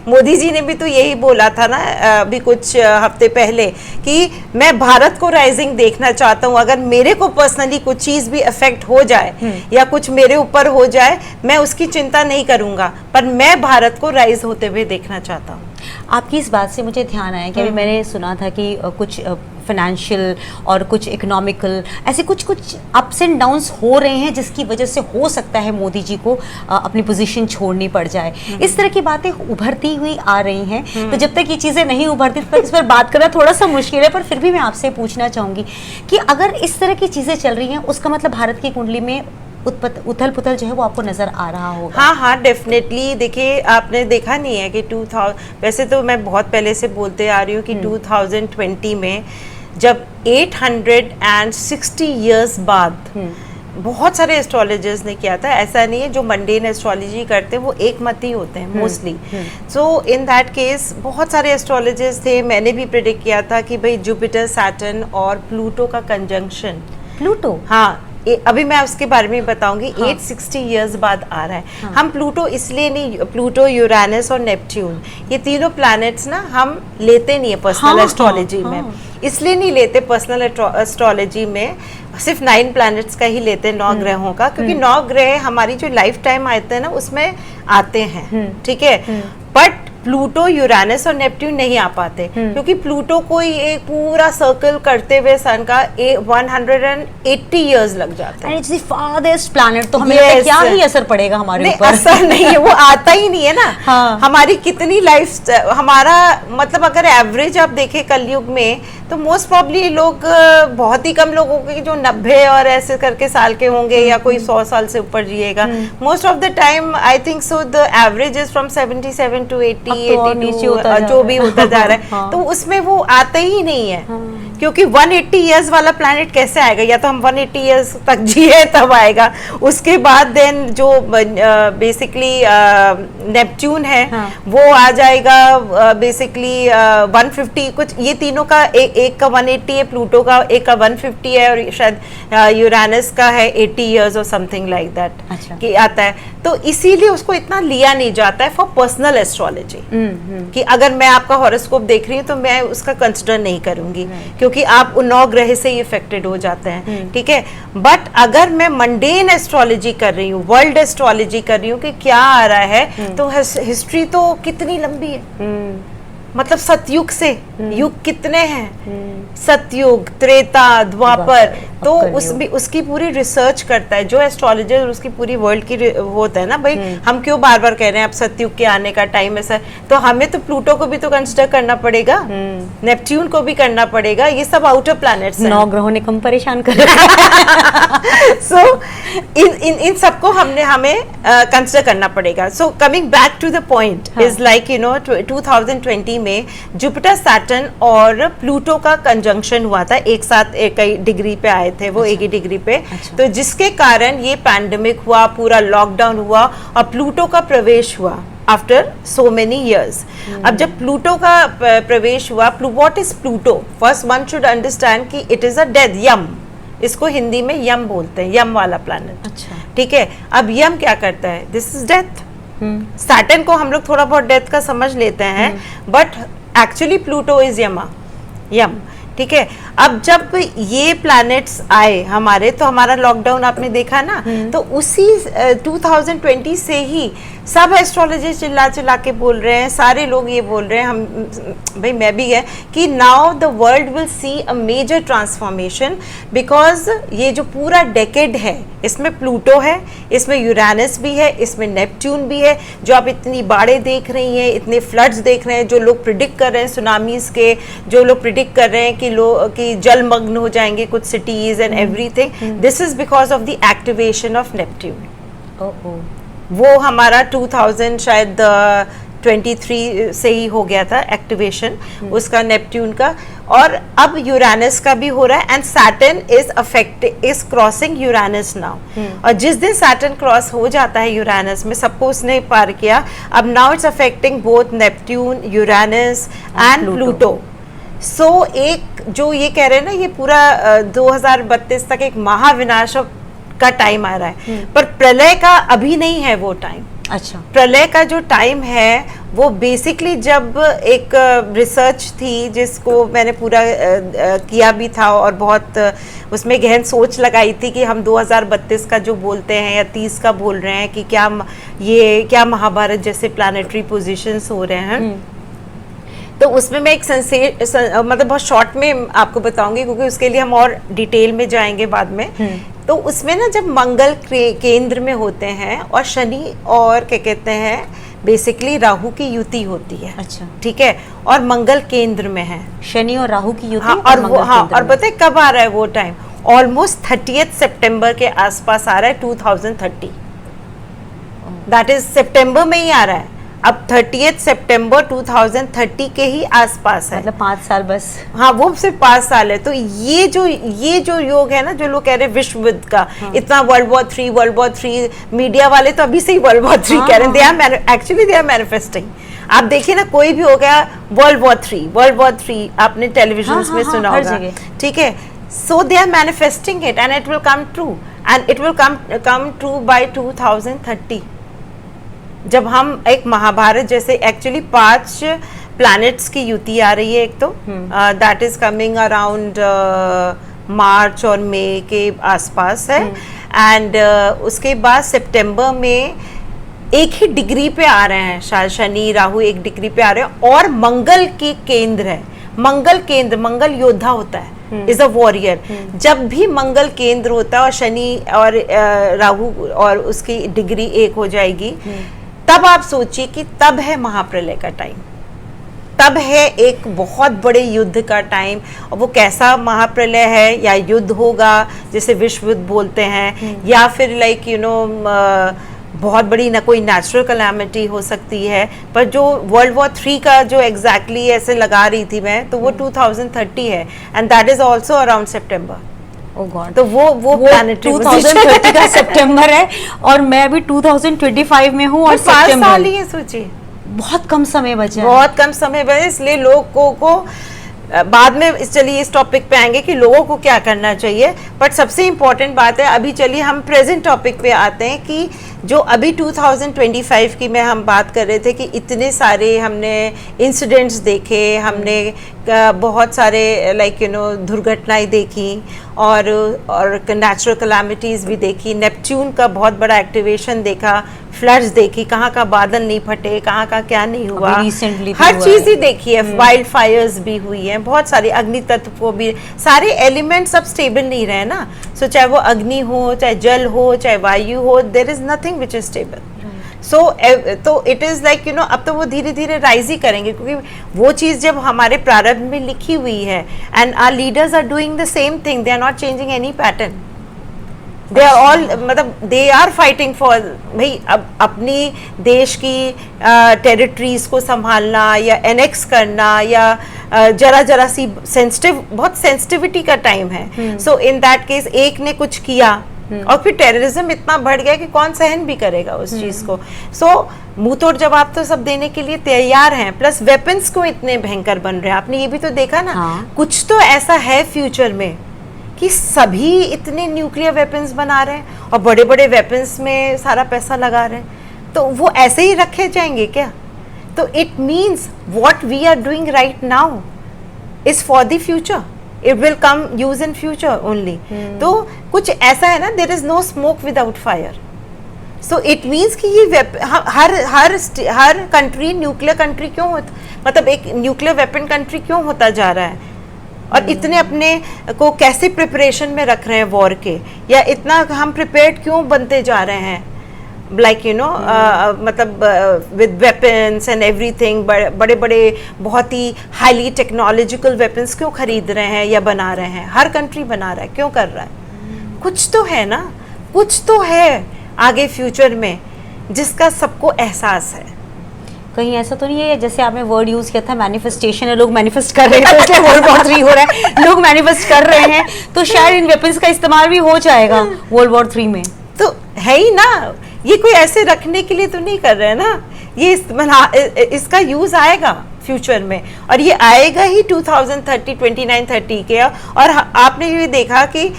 मोदी जी ने भी तो यही बोला था ना अभी कुछ हफ्ते पहले कि मैं भारत को राइजिंग देखना चाहता हूँ. अगर मेरे को पर्सनली कुछ चीज भी अफेक्ट हो जाए या कुछ मेरे ऊपर हो जाए, मैं उसकी चिंता नहीं करूंगा, पर मैं भारत को राइज होते हुए देखना चाहता हूँ. आपकी इस बात से मुझे ध्यान आया कि अभी मैंने सुना था कि कुछ फाइनेंशियल और कुछ इकोनॉमिकल ऐसे कुछ अप्स एंड डाउन्स हो रहे हैं, जिसकी वजह से हो सकता है मोदी जी को अपनी पोजीशन छोड़नी पड़ जाए। इस तरह की बातें उभरती हुई आ रही हैं। तो जब तक ये चीज़ें नहीं उभरती तब तक इस पर बात करना थोड़ा सा मुश्किल है, पर फिर भी मैं आपसे पूछना चाहूँगी कि अगर इस तरह की चीज़ें चल रही हैं, उसका मतलब भारत की कुंडली में उथल पुथल जो है वो आपको नजर आ रहा होगा। हाँ, डेफिनेटली। देखिए, आपने देखा नहीं है कि 2000, वैसे तो मैं बहुत पहले से बोलते आ रही हूँ कि 2020 में जब 860 इयर्स बाद बहुत सारे एस्ट्रोलॉजर्स ने किया था, ऐसा नहीं है जो मंडेन एस्ट्रोलॉजी करते हैं वो एक मत ही होते हैं mostly. So in that case बहुत सारे एस्ट्रोलॉजर्स थे। मैंने भी प्रेडिक्ट किया था कि भाई जुपिटर, सैटर्न और प्लूटो का कंजंक्शन। प्लूटो, हाँ, अभी मैं उसके बारे में बताऊंगी। हाँ। 860 इयर्स बाद आ रहा है। हाँ। हम प्लूटो इसलिए नहीं, प्लूटो, यूरेनस और नेपट्यून, ये तीनों प्लैनेट्स ना हम लेते नहीं है पर्सनल हाँ, एस्ट्रोलॉजी हाँ, में। हाँ। इसलिए नहीं लेते पर्सनल एस्ट्रोलॉजी में, सिर्फ 9 प्लैनेट्स का ही लेते हैं, 9 ग्रहों का, क्योंकि 9 ग्रह हमारी जो लाइफ टाइम आते हैं ना उसमें आते हैं, ठीक है। बट प्लूटो, यूरेनस और नेपट्यून नहीं आ पाते, क्योंकि प्लूटो को एक पूरा सर्कल करते हुए सन का 180 इयर्स लग जाते हैं। इट्स द फारदेस्ट प्लैनेट, तो हमें Yes. क्या ही असर पड़ेगा हमारे नहीं, ऊपर? असर नहीं है, वो आता ही नहीं है ना। हाँ। हमारी कितनी लाइफ, हमारा मतलब अगर एवरेज आप देखें कलयुग में तो मोस्ट प्रॉब्ली लोग, बहुत ही कम लोग होंगे जो 90 और ऐसे करके साल के होंगे, या कोई 100 साल से ऊपर जिएगा। Most of the time I think so the average is from 77 to 80, अब तो और नीचे होता 82, जा जो रहा भी है। होता जा रहा है। हाँ। तो उसमें वो आता ही नहीं है, क्योंकि 180 इयर्स वाला प्लैनेट कैसे आएगा? या तो हम 180 इयर्स तक जिए तब आएगा। उसके बाद देन जो बेसिकली नेपट्यून है, हाँ। वो आ जाएगा बेसिकली 150 कुछ। ये तीनों का एक का 180 है, प्लूटो का एक का 150 है, और शायद यूरेनस का है 80 इयर्स और समथिंग लाइक दैट अच्छा। कि आता है। तो इसीलिए उसको इतना लिया नहीं जाता है फॉर पर्सनल एस्ट्रोलॉजी, कि अगर मैं आपका हॉरोस्कोप देख रही हूँ तो मैं उसका कंसिडर नहीं करूंगी, क्योंकि आप 9 ग्रह से ही इफेक्टेड हो जाते हैं, ठीक है। बट अगर मैं मंडेन एस्ट्रोलॉजी कर रही हूँ, वर्ल्ड एस्ट्रोलॉजी कर रही हूँ कि क्या आ रहा है, तो हिस्ट्री तो कितनी लंबी है। मतलब सतयुग से युग कितने हैं? सतयुग, त्रेता, द्वापर। तो उसकी पूरी रिसर्च करता है जो एस्ट्रोलॉजर, उसकी पूरी वर्ल्ड की होता है ना भाई। हम क्यों बार बार कह रहे हैं अब सतयुग के आने का टाइम ऐसा, तो हमें तो प्लूटो को भी तो कंसिडर करना पड़ेगा, नेपट्यून को भी करना पड़ेगा। ये सब आउटर प्लैनेट्स हैं। 9 ग्रहों ने कम परेशान कर सो इन सबको हमें कंसिडर करना पड़ेगा। So coming back to the point is like 2020 में जुपिटर, सैटर्न और प्लूटो का कंजंक्शन हुआ था एक साथ, एक ही डिग्री पे आए थे वो। अच्छा। एक ही डिग्री पे। अच्छा। तो जिसके कारण ये पैंडेमिक हुआ, पूरा लॉकडाउन हुआ और प्लूटो का प्रवेश हुआ आफ्टर सो मेनी इयर्स। अब जब प्लूटो का प्रवेश हुआ, what is Pluto? First one should understand कि इट इज अ डेथ, यम। इसको हिंदी में यम बोलते हैं, यम वाला प्लैनेट। अच्छा। ठीक है। अब यम क्या करता है? This is death. सैटर्न को हम लोग थोड़ा बहुत डेथ का समझ लेते हैं, बट एक्चुअली प्लूटो इज यम। ठीक है। अब जब ये प्लैनेट्स आए हमारे, तो हमारा लॉकडाउन आपने देखा ना, तो उसी 2020 से ही सब एस्ट्रोलॉजर चिल्ला चिल्ला के बोल रहे हैं, सारे लोग ये बोल रहे हैं, हम भाई मैं भी है, कि now the world will see a major transformation, because ये जो पूरा डेकेड है इसमें प्लूटो है, इसमें यूरेनस भी है, इसमें नेपट्यून भी है। जो आप इतनी बाढ़ें देख रही हैं, इतने फ्लड्स देख रहे हैं, जो लोग प्रिडिक्ट कर रहे हैं सुनामीज के, जो लोग प्रिडिक्ट कर रहे हैं कि जलमग्न हो जाएंगे कुछ cities and everything, this is because of the activation of Neptune. वो हमारा 2000 शायद 23 से ही हो गया था एक्टिवेशन उसका, नेपट्यून का। और अब यूरेनस का भी हो रहा है, and Saturn is crossing Uranus now. और जिस दिन सैटर्न क्रॉस हो जाता है यूरेनस में, सबको उसने पार किया, अब now it's affecting both Neptune, Uranus and Pluto. So एक जो ये कह रहे हैं ना, ये पूरा 2032 तक एक महाविनाश का टाइम आ रहा है, पर प्रलय का अभी नहीं है वो टाइम। अच्छा। प्रलय का जो टाइम है वो बेसिकली जब एक रिसर्च थी जिसको मैंने पूरा किया भी था, और बहुत उसमें गहन सोच लगाई थी कि हम 2032 का जो बोलते हैं या 30 का बोल रहे हैं, कि क्या महाभारत जैसे प्लानिटरी पोजीशंस हो रहे हैं। तो उसमें मैं एक मतलब बहुत शॉर्ट में आपको बताऊंगी, क्योंकि उसके लिए हम और डिटेल में जाएंगे बाद में। तो उसमें ना जब मंगल केंद्र में होते हैं और शनि और क्या कहते हैं बेसिकली राहु की युति होती है। अच्छा, ठीक है, और मंगल केंद्र में है, शनि और राहु की युति। हाँ, और पता है कब आ रहा है वो टाइम? ऑलमोस्ट 30 सितंबर के आसपास आ रहा है, 2030। दैट इज सितंबर में ही आ रहा है। अब 30 सितंबर 2030 के ही आसपास है, मतलब 5 साल बस। हाँ, वो सिर्फ 5 साल है। तो ये जो योग है ना, जो लोग कह रहे हैं विश्व युद्ध का, इतना वर्ल्ड वॉर 3 मीडिया वाले तो अभी से ही वर्ल्ड वॉर 3 कह रहे हैं। They are manifesting. आप देखिए ना, कोई भी हो गया वर्ल्ड वॉर 3 आपने टेलीविजन में सुना होगा, ठीक है। So they are manifesting it and it will come true, and it will come true by 2030। जब हम एक महाभारत जैसे एक्चुअली 5 प्लैनेट्स की युति आ रही है, एक तो that is coming around March और मई के आसपास है, एंड उसके बाद सितंबर में एक ही डिग्री पे आ रहे हैं, शायद शनि राहु एक डिग्री पे आ रहे हैं, और मंगल के केंद्र है। मंगल योद्धा होता है, इज अ वॉरियर। जब भी मंगल केंद्र होता है और शनि और राहु और उसकी डिग्री एक हो जाएगी, तब आप सोचिए कि तब है महाप्रलय का टाइम, तब है एक बहुत बड़े युद्ध का टाइम। और वो कैसा महाप्रलय है, या युद्ध होगा जैसे विश्व युद्ध बोलते हैं, या फिर लाइक बहुत बड़ी ना कोई नेचुरल कैलामिटी हो सकती है। पर जो वर्ल्ड वॉर 3 का जो एग्जैक्टली ऐसे लगा रही थी मैं, तो वो 2030 है, and that is also around September. Oh God. तो वो प्लैनेटरी 2030 का सितंबर है, और मैं अभी 2025 में हूँ, और 5 साल ही है, सोचिए बहुत कम समय बचा है। बहुत कम समय बचा, इसलिए लोगों को बाद में चलिए इस टॉपिक पे आएंगे कि लोगों को क्या करना चाहिए। बट सबसे इम्पोर्टेंट बात है, अभी चलिए हम प्रेजेंट टॉपिक पे आते हैं कि जो अभी 2025 की हम बात कर रहे थे कि इतने सारे हमने इंसिडेंट्स देखे, हमने बहुत सारे दुर्घटनाएं देखी, और नेचुरल कैलामिटीज़ भी देखी, नेपच्यून का बहुत बड़ा एक्टिवेशन देखा, फ्लड्स देखी, कहाँ का बादल नहीं फटे, कहाँ का क्या नहीं हुआ, हर चीज़ ही देखी है। वाइल्ड फायर्स भी हुई हैं, बहुत सारे अग्नि तत्व को भी, सारे एलिमेंट्स सब स्टेबल नहीं रहे ना। सो चाहे वो अग्नि हो, चाहे जल हो, चाहे वायु हो, there is nothing which is stable. तो इट इज़ लाइक अब तो वो धीरे धीरे राइज ही करेंगे, क्योंकि वो चीज़ जब हमारे प्रारंभ में लिखी हुई है, and our leaders are doing the same thing, they are not changing any pattern, they are all they are fighting for भाई अब अपनी देश की टेरिटरीज को संभालना या एनेक्स करना, या जरा सी बहुत सेंसिटिविटी का टाइम है। सो इन दैट केस एक ने कुछ किया, और फिर टेररिज्म इतना बढ़ गया कि कौन सहन भी करेगा उस चीज को। सो मुंह तोड़ जवाब तो सब देने के लिए तैयार हैं, प्लस वेपन्स को इतने भयंकर बन रहे हैं। आपने ये भी तो देखा ना, कुछ तो ऐसा है फ्यूचर में कि सभी इतने न्यूक्लियर वेपन्स बना रहे हैं, और बड़े बड़े वेपन्स में सारा पैसा लगा रहे हैं, तो वो ऐसे ही रखे जाएंगे क्या? तो it means what we are doing right now is for the future, it will come use in future only. तो कुछ ऐसा है ना, there is no smoke without fire. So it means कि ये हर कंट्री न्यूक्लियर कंट्री क्यों मतलब एक न्यूक्लियर वेपन कंट्री क्यों होता जा रहा है, और इतने अपने को कैसे प्रिपरेशन में रख रहे हैं वॉर के, या इतना हम प्रिपेयर्ड क्यों बनते जा रहे हैं, लाइक मतलब विद वेपन्स एंड एवरीथिंग, बड़े बड़े बहुत ही हाईली टेक्नोलॉजिकल वेपन्स क्यों खरीद रहे हैं या बना रहे हैं? हर कंट्री बना रहा है, क्यों कर रहा है? कुछ तो है ना, कुछ तो है आगे फ्यूचर में जिसका सबको एहसास है। कहीं ऐसा तो नहीं है जैसे आपने वर्ड यूज किया था मैनिफेस्टेशन है, लोग मैनिफेस्ट कर रहे हैं, तो इसलिए वर्ल्ड वॉर 3 हो रहा है, लोग मैनिफेस्ट कर रहे हैं, तो शायद इन वेपन्स का इस्तेमाल भी हो जाएगा वर्ल्ड वॉर 3 में। तो है ही ना, ये कोई ऐसे रखने के लिए तो नहीं कर रहे हैं ना, ये इसका यूज आएगा फ्यूचर में, और ये आएगा ही 2030 2930 के। और आपने ये देखा कि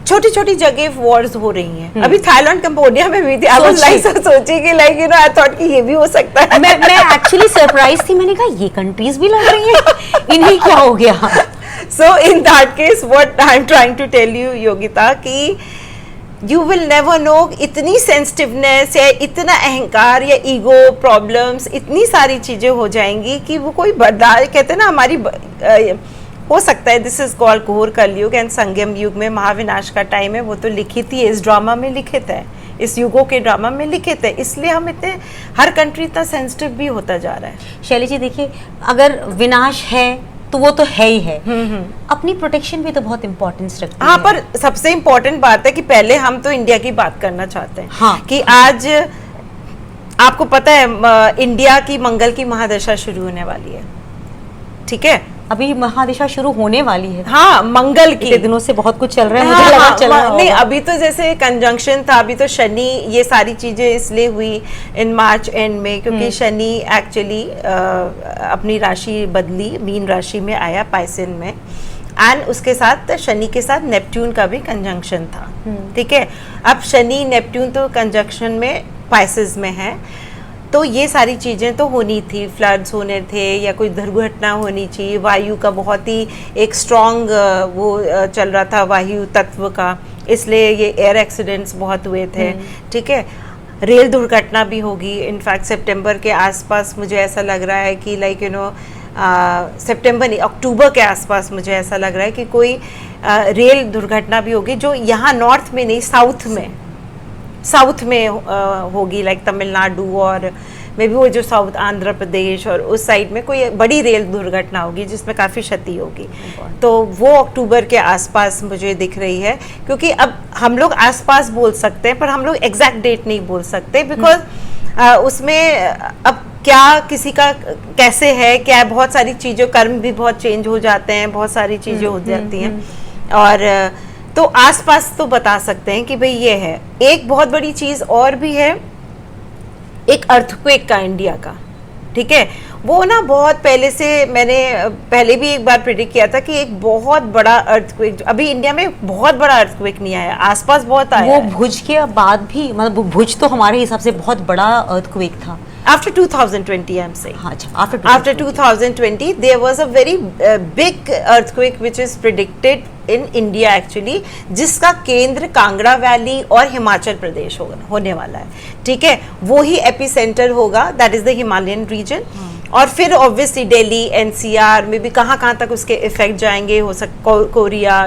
छोटी छोटी जगह वॉर्स हो रही हैं। अभी थाईलैंड कंबोडिया में भी थी, आई वाज लाइक सोची कि लाइक आई थॉट कि ये भी हो सकता है। मैं एक्चुअली सरप्राइज थी, मैंने कहा ये कंट्रीज भी लड़ रही हैं, इन्हें क्या हो गया? So in that case what I am trying to tell you Yogita, कि यू विल नेवर नो, इतनी सेंसिटिवनेस या इतना अहंकार या ईगो प्रॉब्लम्स, इतनी सारी चीज़ें हो जाएंगी कि वो कोई बर्दाश्त, कहते हैं ना हमारी हो सकता है दिस इज कॉल्ड घोर कलयुग एंड संगम युग में महाविनाश का टाइम है, वो तो लिखित ही है, इस ड्रामा में लिखित है, इस युगों के ड्रामा में लिखित है, इसलिए हम इतने हर कंट्री इतना सेंसिटिव भी होता जा रहा है। शैली जी देखिए, अगर विनाश है तो वो तो है ही है, अपनी प्रोटेक्शन भी तो बहुत इंपॉर्टेंस रखती हाँ, है। पर सबसे इम्पोर्टेंट बात है कि पहले हम तो इंडिया की बात करना चाहते हैं। हाँ। कि आज आपको पता है इंडिया की मंगल की महादशा शुरू होने वाली है, ठीक है? अभी महादशा शुरू होने वाली है। हाँ, मंगल की। इतने दिनों से बहुत कुछ चल रहा है, हाँ, मुझे लगा हाँ, चल रहा नहीं, होगा। अभी तो जैसे कंजंक्शन था, अभी तो शनि, ये सारी चीजें इसलिए हुई इन मार्च एंड में क्योंकि शनि एक्चुअली अपनी राशि बदली, मीन राशि में आया पाइसन में, एंड उसके साथ शनि के साथ नेपट्यून का भी कंजंक्शन था, ठीक है? अब शनि नेपट्यून तो कंजंक्शन में पाइसेस में है, तो ये सारी चीज़ें तो होनी थी, फ्लड्स होने थे या कोई दुर्घटना होनी चाहिए, वायु का बहुत ही एक स्ट्रॉन्ग वो चल रहा था वायु तत्व का, इसलिए ये एयर एक्सीडेंट्स बहुत हुए थे, ठीक है? रेल दुर्घटना भी होगी, इनफैक्ट सितंबर के आसपास मुझे ऐसा लग रहा है कि लाइक सितंबर नहीं, अक्टूबर के आसपास मुझे ऐसा लग रहा है कि कोई रेल दुर्घटना भी होगी, जो यहाँ नॉर्थ में नहीं, साउथ में होगी, लाइक तमिलनाडु और मे बी वो जो साउथ आंध्र प्रदेश और उस साइड में कोई बड़ी रेल दुर्घटना होगी जिसमें काफ़ी क्षति होगी। तो वो अक्टूबर के आसपास मुझे दिख रही है, क्योंकि अब हम लोग आसपास बोल सकते हैं पर हम लोग एग्जैक्ट डेट नहीं बोल सकते, बिकॉज उसमें अब क्या किसी का कैसे है, क्या है, बहुत सारी चीज़ों, कर्म भी बहुत चेंज हो जाते हैं, बहुत सारी चीज़ें हो जाती हैं, और तो आसपास तो बता सकते हैं कि भाई ये है। एक बहुत बड़ी चीज़ और भी है, एक अर्थक्वेक का इंडिया का, ठीक है? वो ना बहुत पहले से, मैंने पहले भी एक बार प्रेडिक्ट किया था कि एक बहुत बड़ा अर्थक्वेक, अभी इंडिया में बहुत बड़ा अर्थक्वेक नहीं आया, आसपास बहुत आया वो है। भुज के बाद भी, मतलब भुज तो हमारे हिसाब से बहुत बड़ा अर्थक्वेक था। After 2020, I'm saying. हाँ, अच्छा, After 2020, there was a very big earthquake which is predicted in India actually, जिसका केंद्र कांगड़ा वैली और हिमाचल प्रदेश होने वाला है, ठीक है? वो ही एपिसेंटर होगा, that is the Himalayan region, और फिर ऑब्वियसली दिल्ली, एनसीआर में भी कहाँ तक उसके इफेक्ट जाएंगे, हो Korea,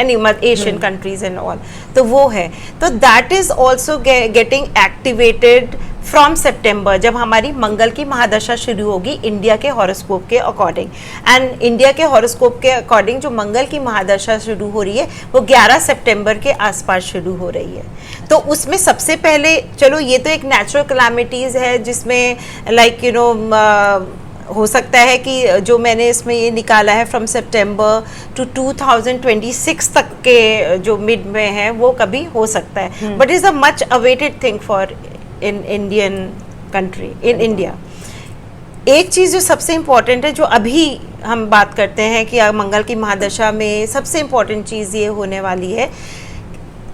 any Asian countries and all, तो वो है। तो that is also getting activated from September, जब हमारी मंगल की महादशा शुरू होगी इंडिया के हॉरोस्कोप के अकॉर्डिंग। एंड इंडिया के हॉरोस्कोप के अकॉर्डिंग जो मंगल की महादशा शुरू हो रही है वो 11 सितंबर के आसपास शुरू हो रही है। तो उसमें सबसे पहले, चलो ये तो एक नेचुरल कैलामिटीज़ है जिसमें लाइक हो सकता है कि जो मैंने इसमें ये निकाला है फ्रॉम सितंबर टू 2026 तक के जो मिड में है वो कभी हो सकता है, but is a much awaited thing for in Indian country, in India. एक चीज़ जो सबसे इम्पॉर्टेंट है, जो अभी हम बात करते हैं कि मंगल की महादशा में सबसे इम्पॉर्टेंट चीज़ ये होने वाली है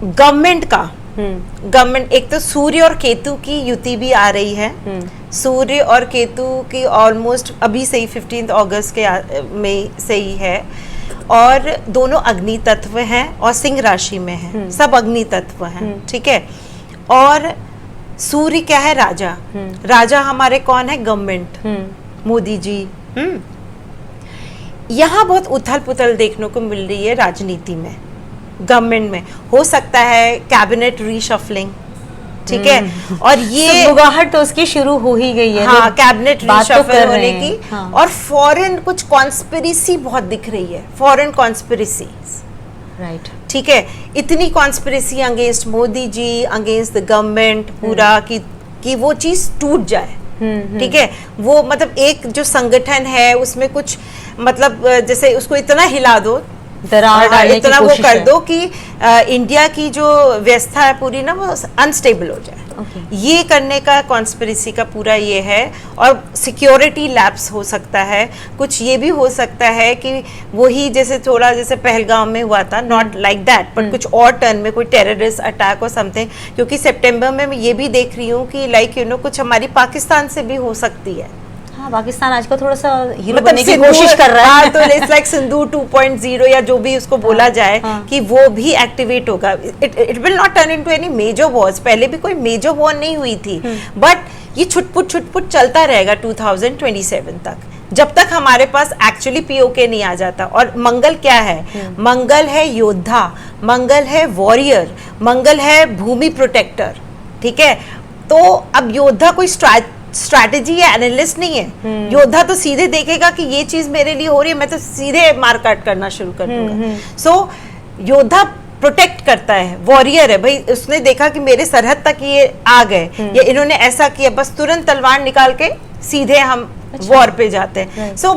गवर्नमेंट का। गवर्नमेंट, एक तो सूर्य और केतु की युति भी आ रही है, सूर्य और केतु की ऑलमोस्ट अभी से ही 15 अगस्त के में से ही है, और दोनों अग्नि तत्व हैं और सिंह राशि में हैं, सब अग्नि तत्व हैं, ठीक है? और सूर्य क्या है? राजा। राजा हमारे कौन है? गवर्नमेंट, मोदी जी। यहाँ बहुत उथल पुथल देखने को मिल रही है राजनीति में, गवर्नमेंट में। हो सकता है कैबिनेट रीशफलिंग, ठीक है? और ये बुगाहट तो उसकी शुरू हो ही गई है। हाँ, कैबिनेट रीशफल होने की। हाँ। और फॉरेन कुछ कॉन्स्पिरेसी बहुत दिख रही है, फॉरेन कॉन्स्पिरेसी, राइट, ठीक है? इतनी conspiracy against Modi ji, against the government पूरा, कि वो चीज़ टूट जाए, ठीक है? वो मतलब एक जो संगठन है उसमें कुछ, मतलब जैसे उसको इतना हिला दो, दरार डालने इतना की वो कोशिश कर है। दो कि इंडिया की जो व्यवस्था है पूरी ना वो अनस्टेबल हो जाए। ये करने का कॉन्स्पिरेसी का पूरा ये है। और सिक्योरिटी लैप्स हो सकता है, कुछ ये भी हो सकता है कि वही जैसे थोड़ा जैसे पहलगाम में हुआ था, नॉट लाइक दैट, बट कुछ और टर्न में कोई टेररिस्ट अटैक और समथिंग। क्योंकि सितंबर में मैं ये भी देख रही हूँ कि लाइक कुछ हमारी पाकिस्तान से भी हो सकती है। हाँ, पाकिस्तान आजकल थोड़ा सा हीरो मतलब बनने की कोशिश कर रहा है। तो इट्स लाइक सिंदूर 2.0 या जो भी उसको बोला जाए कि वो भी एक्टिवेट होगा। It will not turn into any major wars. पहले भी कोई मेजर वॉर नहीं हुई थी, बट ये छुटपुट चलता रहेगा 2027 तक, जब तक हमारे पास एक्चुअली पीओके नहीं आ जाता। और मंगल क्या है? मंगल है योद्धा, मंगल है वॉरियर, मंगल है भूमि प्रोटेक्टर, ठीक है। तो अब योद्धा कोई स्ट्रैटेजी या एनालिस्ट नहीं है। योद्धा तो सीधे देखेगा कि ये चीज मेरे लिए हो रही है, मैं तो सीधे मारकाट करना शुरू कर दूंगा। सो योद्धा प्रोटेक्ट करता है, वॉरियर है भाई, उसने देखा कि मेरे सरहद तक ये आ गए, या इन्होंने ऐसा किया, बस तुरंत तलवार निकाल के सीधे हम वॉर पे जाते हैं। सो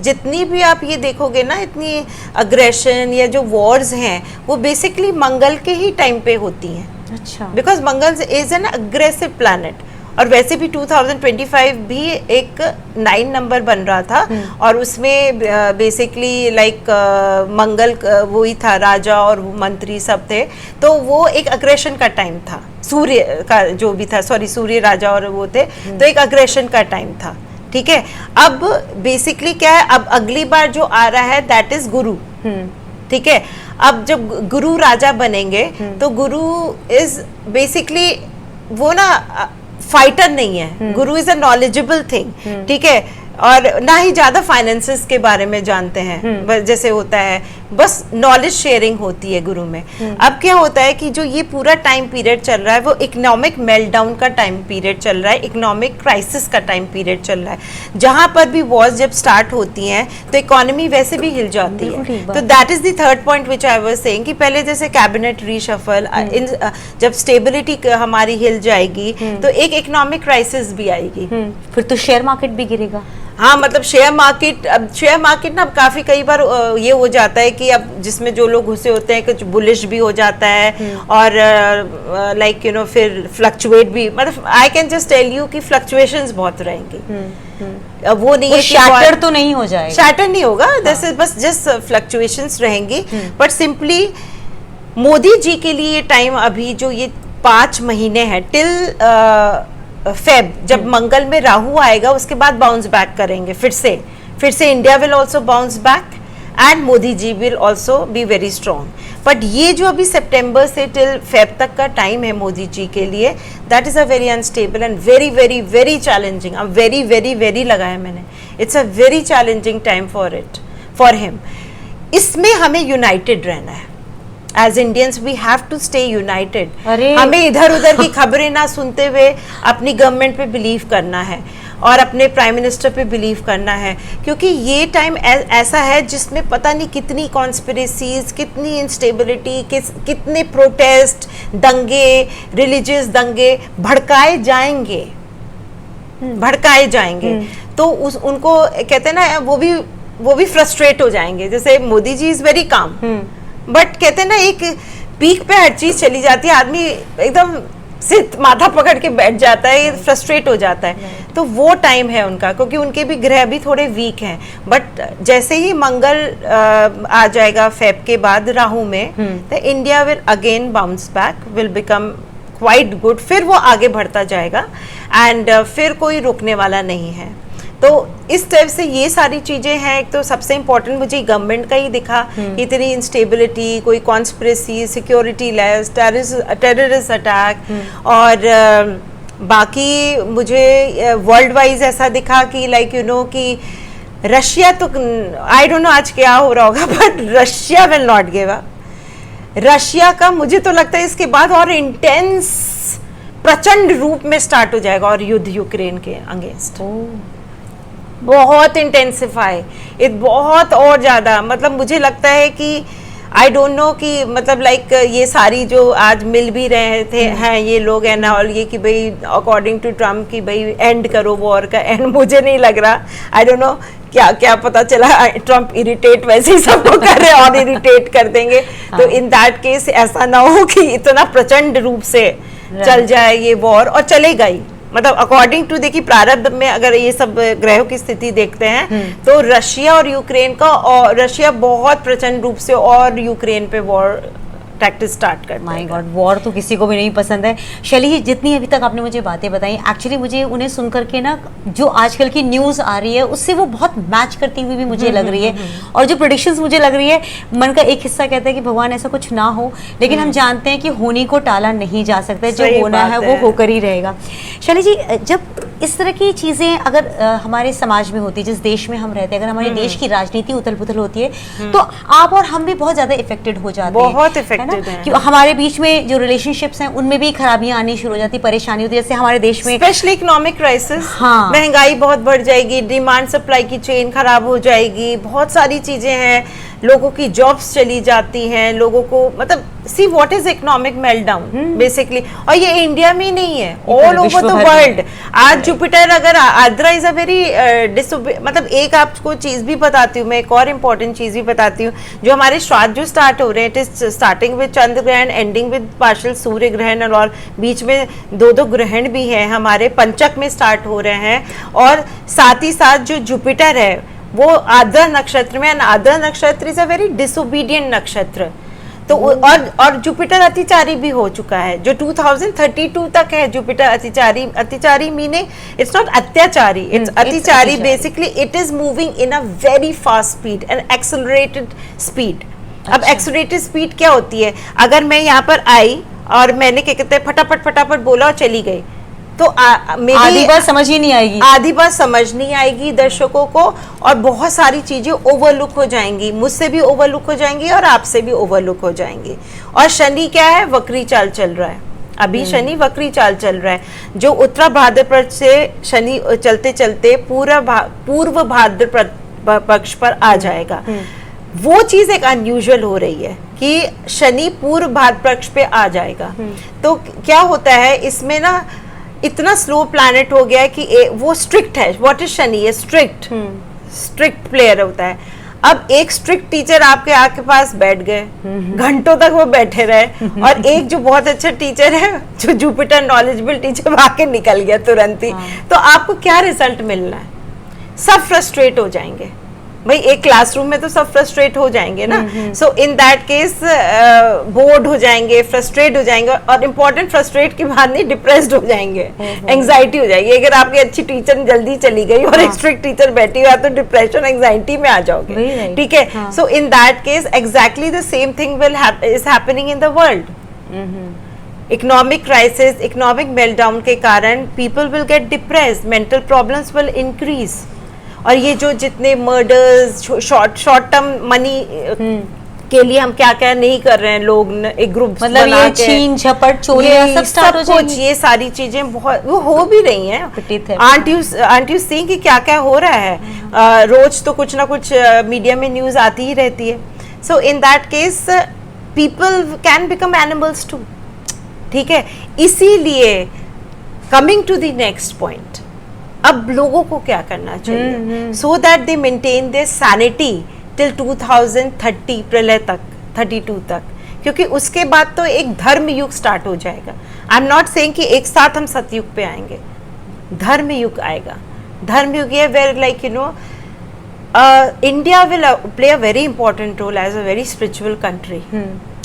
जितनी भी आप ये देखोगे ना, इतनी अग्रेशन या जो वॉर्स हैं वो बेसिकली मंगल के ही टाइम पे होती हैं। अच्छा, because Mangal is an aggressive planet. और वैसे भी 2025 भी एक 9 नंबर बन रहा था, और उसमें बेसिकली लाइक मंगल वो ही था, राजा और मंत्री सब थे, तो वो एक अग्रेशन का टाइम था। सूर्य का जो भी था, सॉरी सूर्य राजा और वो थे, तो एक अग्रेशन का टाइम था, ठीक है। अब बेसिकली क्या है, अब अगली बार जो आ रहा है दैट इज गुरु, ठीक है। अब जब गुरु राजा बनेंगे तो गुरु इज बेसिकली वो ना फाइटर नहीं है, गुरु इज अ नॉलेजेबल थिंग, ठीक है। और ना ही ज्यादा फाइनेंसेस के बारे में जानते हैं, जैसे होता है बस नॉलेज शेयरिंग होती है गुरु में। अब क्या होता है कि जो ये पूरा टाइम पीरियड चल रहा है वो इकोनॉमिक मेल्टडाउन का टाइम पीरियड चल रहा है, इकोनॉमिक क्राइसिस का टाइम पीरियड चल रहा है। जहां पर भी वॉर्स जब स्टार्ट होती हैं तो इकोनॉमी वैसे भी हिल जाती है। तो that is the third point which I was saying कि पहले जैसे कैबिनेट रीशफल, जब स्टेबिलिटी हमारी हिल जाएगी तो एक इकोनॉमिक क्राइसिस भी आएगी, फिर तो शेयर मार्केट भी गिरेगा। हाँ, मतलब शेयर मार्केट, अब शेयर मार्केट ना काफी कई बार ये हो जाता है कि अब जिसमें जो लोग घुसे होते हैं कुछ बुलिश भी हो जाता है, और लाइक यू नो फिर फ्लक्चुएट भी, मतलब I can just tell you कि फ्लक्चुएशंस बहुत रहेंगी। अब वो नहीं है कि शैटर तो नहीं हो जाएगा, शैटर नहीं होगा, दिस बस जस्ट फ्लक्चुएशंस रहेंगी। बट सिंपली मोदी जी के लिए ये टाइम अभी जो ये 5 महीने हैं टिल फेब, जब मंगल में राहु आएगा उसके बाद बाउंस बैक करेंगे फिर से India will also bounce back and Modi ji will also be very strong. But ये जो अभी सितंबर से टिल फेब तक का टाइम है मोदी जी के लिए, that is a very unstable and very very very challenging. अब वेरी वेरी वेरी लगाया मैंने, it's a very challenging time for him. इसमें हमें यूनाइटेड रहना है। As Indians we have to stay united. हमें इधर उधर की खबरें ना सुनते हुए अपनी गवर्नमेंट पे बिलीव करना है और अपने प्राइम मिनिस्टर पे बिलीव करना है, क्योंकि ये टाइम ऐसा है जिसमें पता नहीं कितनी कॉन्स्पिरेसीज, कितनी इंस्टेबिलिटी, कितने प्रोटेस्ट, दंगे, रिलीजियस दंगे भड़काए जाएंगे। तो उनको कहते हैं ना, वो भी फ्रस्ट्रेट हो जाएंगे। जैसे Modi ji is very calm, but कहते हैं ना एक पीक पे हर चीज चली जाती है, आदमी एकदम सिर्फ माथा पकड़ के बैठ जाता है, फ्रस्ट्रेट हो जाता है। तो वो टाइम है उनका, क्योंकि उनके भी ग्रह भी थोड़े वीक हैं। बट जैसे ही मंगल आ जाएगा फेब के बाद राहु में, तो India will again bounce back, will become quite good. फिर वो आगे बढ़ता जाएगा एंड फिर कोई रुकने वाला नहीं है। तो इस तरह से ये सारी चीजें हैं। एक तो सबसे इम्पोर्टेंट मुझे गवर्नमेंट का ही दिखा, इतनी इंस्टेबिलिटी, कोई conspiracy, security less, terrorist attack, और बाकी मुझे वर्ल्ड वाइज ऐसा दिखा कि लाइक यू नो कि रशिया तो आई डोंट नो आज क्या हो रहा होगा, but Russia will not give up. Russia का मुझे तो लगता है इसके बाद और इंटेंस प्रचंड रूप में स्टार्ट हो जाएगा, और युद्ध यूक्रेन के अगेंस्ट बहुत इंटेंसिफाई, बहुत और ज्यादा। मतलब मुझे लगता है कि आई डोंट नो कि मतलब लाइक ये सारी जो आज मिल भी रहे थे हैं ये लोग हैं ना, और ये कि भाई अकॉर्डिंग टू ट्रम्प कि भाई एंड करो वॉर का एंड, मुझे नहीं लग रहा। आई डोंट नो क्या पता चला ट्रम्प इरिटेट वैसे ही सबको कर रहे और इरिटेट कर देंगे। तो इन दैट केस ऐसा ना हो कि इतना प्रचंड रूप से चल जाए ये वॉर, और चलेगा ही। मतलब अकॉर्डिंग टू देखिए प्रारब्ध में अगर ये सब ग्रहों की स्थिति देखते हैं तो रशिया और यूक्रेन का, और रशिया बहुत प्रचंड रूप से और यूक्रेन पे वॉर प्रैक्टिस स्टार्ट कर माय गॉड, वॉर तो किसी को भी नहीं पसंद है। शैली जी, जितनी अभी तक आपने मुझे बातें बताई, एक्चुअली मुझे उन्हें सुन करके ना जो आजकल की न्यूज़ आ रही है उससे वो बहुत मैच करती हुई भी मुझे लग रही है, और जो प्रेडिक्शंस मुझे लग रही है, मन का एक हिस्सा कहता है कि भगवान ऐसा कुछ ना हो, लेकिन हम जानते हैं कि होने को टाला नहीं जा सकता, जो होना है वो होकर ही रहेगा। शैली जी, जब इस तरह की चीज़ें अगर हमारे समाज में होती, जिस देश में हम रहते हैं, अगर हमारे देश की राजनीति उथल पुथल होती है, तो आप और हम भी बहुत ज़्यादा इफेक्टेड हो जाते हैं, बहुत इफेक्टेड है। कि हमारे बीच में जो रिलेशनशिप्स हैं उनमें भी खराबियां आनी शुरू हो जाती, परेशानी होती है। जैसे हमारे देश में स्पेशली इकोनॉमिक क्राइसिस, हाँ, महंगाई बहुत बढ़ जाएगी, डिमांड सप्लाई की चेन खराब हो जाएगी, बहुत सारी चीजें हैं, लोगों की जॉब्स चली जाती हैं, लोगों को मतलब see what is economic meltdown basically. और ये इंडिया में ही नहीं है, ऑल ओवर द वर्ल्ड। आज जुपिटर, अगर आर्द्रा इज अ वेरी मतलब एक आपको चीज भी बताती हूँ मैं, एक और इम्पोर्टेंट चीज भी बताती हूँ, जो हमारे श्राद्ध जो स्टार्ट हो रहे हैं, इट इज स्टार्टिंग विद चंद्र ग्रहण, एंडिंग विद पार्शियल सूर्य ग्रहण, और बीच में दो ग्रहण भी है हमारे, पंचक में स्टार्ट हो रहे हैं। और साथ ही साथ जो जुपिटर है वो आद्रा नक्षत्र में, आद्रा नक्षत्र इज अ वेरी डिसोबीडियंट नक्षत्र, तो और जुपिटर अतिचारी भी हो चुका है, जो 2032 तक है जुपिटर अतिचारी। अतिचारी मीनिंग इट्स नॉट अत्याचारी, इट्स अतिचारी। Basically it is moving in a very fast speed and accelerated speed. अब एक्सेलरेटेड स्पीड क्या होती है? अगर मैं यहाँ पर आई और मैंने क्या कहते हैं फटाफट फटाफट बोला और चली गई, तो आधी बात समझ ही नहीं आएगी, आधी बात समझ नहीं आएगी दर्शकों को, और बहुत सारी चीजें ओवरलुक हो जाएंगी, मुझसे भी ओवरलुक हो जाएंगी और आपसे भी ओवरलुक हो जाएंगी। और शनि क्या है? वक्री चाल चल रहा है, अभी शनि वक्री चाल चल रहा है, जो उत्तरा भाद्रपद से शनि चलते चलते पूर्व भाद्रपद पक्ष पर आ जाएगा। वो चीज एक अनयूजुअल हो रही है कि शनि पूर्व भाद्रपद पक्ष पे आ जाएगा। तो क्या होता है इसमें ना, इतना स्लो प्लैनेट हो गया है कि वो स्ट्रिक्ट है। What is Shani? ये स्ट्रिक्ट प्लेयर होता है। अब एक स्ट्रिक्ट टीचर आपके आके पास बैठ गए, घंटों तक वो बैठे रहे, और एक जो बहुत अच्छा टीचर है, जो जुपिटर नॉलेजेबल टीचर, आके निकल गया तुरंत ही, तो आपको क्या रिजल्ट मिलना है? सब फ्रस्ट्रेट हो जाएंगे भाई, एक क्लासरूम में तो सब फ्रस्ट्रेट हो जाएंगे ना। सो इन दैट केस बोर्ड हो जाएंगे, फ्रस्ट्रेट हो जाएंगे, और इम्पोर्टेंट फ्रस्ट्रेट की बात नहीं, डिप्रेस्ड हो जाएंगे, एंग्जाइटी हो जाएगी। अगर आपकी अच्छी टीचर जल्दी चली गई और एक स्ट्रिक्ट टीचर बैठी हुई है, तो डिप्रेशन एंग्जाइटी में आ जाओगे, ठीक है। So in that case exactly the same thing is happening in the world. Economic crisis, economic meltdown के कारण people will get depressed, mental problems will increase, और ये जो जितने मर्डर्स, शॉर्ट टर्म मनी के लिए हम क्या क्या नहीं कर रहे हैं लोग, एक ग्रुप मतलब ये छीन झपट चोरियां सब स्टार्ट हो जाएंगी, ये सारी चीजें बहुत वो हो भी रही हैं। आंट यू सीइंग कि क्या क्या हो रहा है, रोज तो कुछ ना कुछ मीडिया में न्यूज आती ही रहती है। So in that case people can become animals too, ठीक है। इसीलिए coming to the next point, अब लोगों को क्या करना चाहिए so that they maintain their sanity till 2030, प्रलय तक, 32 तक, क्योंकि उसके बाद तो एक धर्म युग स्टार्ट हो जाएगा। आई एम नॉट सेइंग कि एक साथ हम सतयुग पे आएंगे, धर्म युग आएगा। धर्म युग ये where like you know India will play a very important role as a very spiritual country.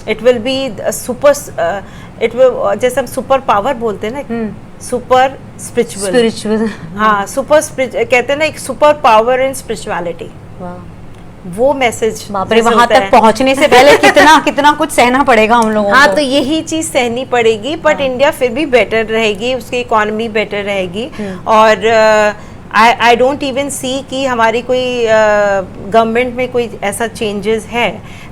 It will be super, it will, जैसे हम सुपर पावर बोलते हैं ना, सुपर स्पिरिचुअल, हाँ, सुपर कहते हैं ना, एक सुपर पावर इन स्पिरिचुअलिटी। वो मैसेज वहां तक पहुंचने से पहले कितना कितना कुछ सहना पड़ेगा हम लोगों को। हाँ, तो यही चीज सहनी पड़ेगी, बट इंडिया फिर भी बेटर रहेगी, उसकी इकोनॉमी बेटर रहेगी। और आई डोंट इवन सी कि हमारी कोई गवर्नमेंट में कोई ऐसा चेंजेस है।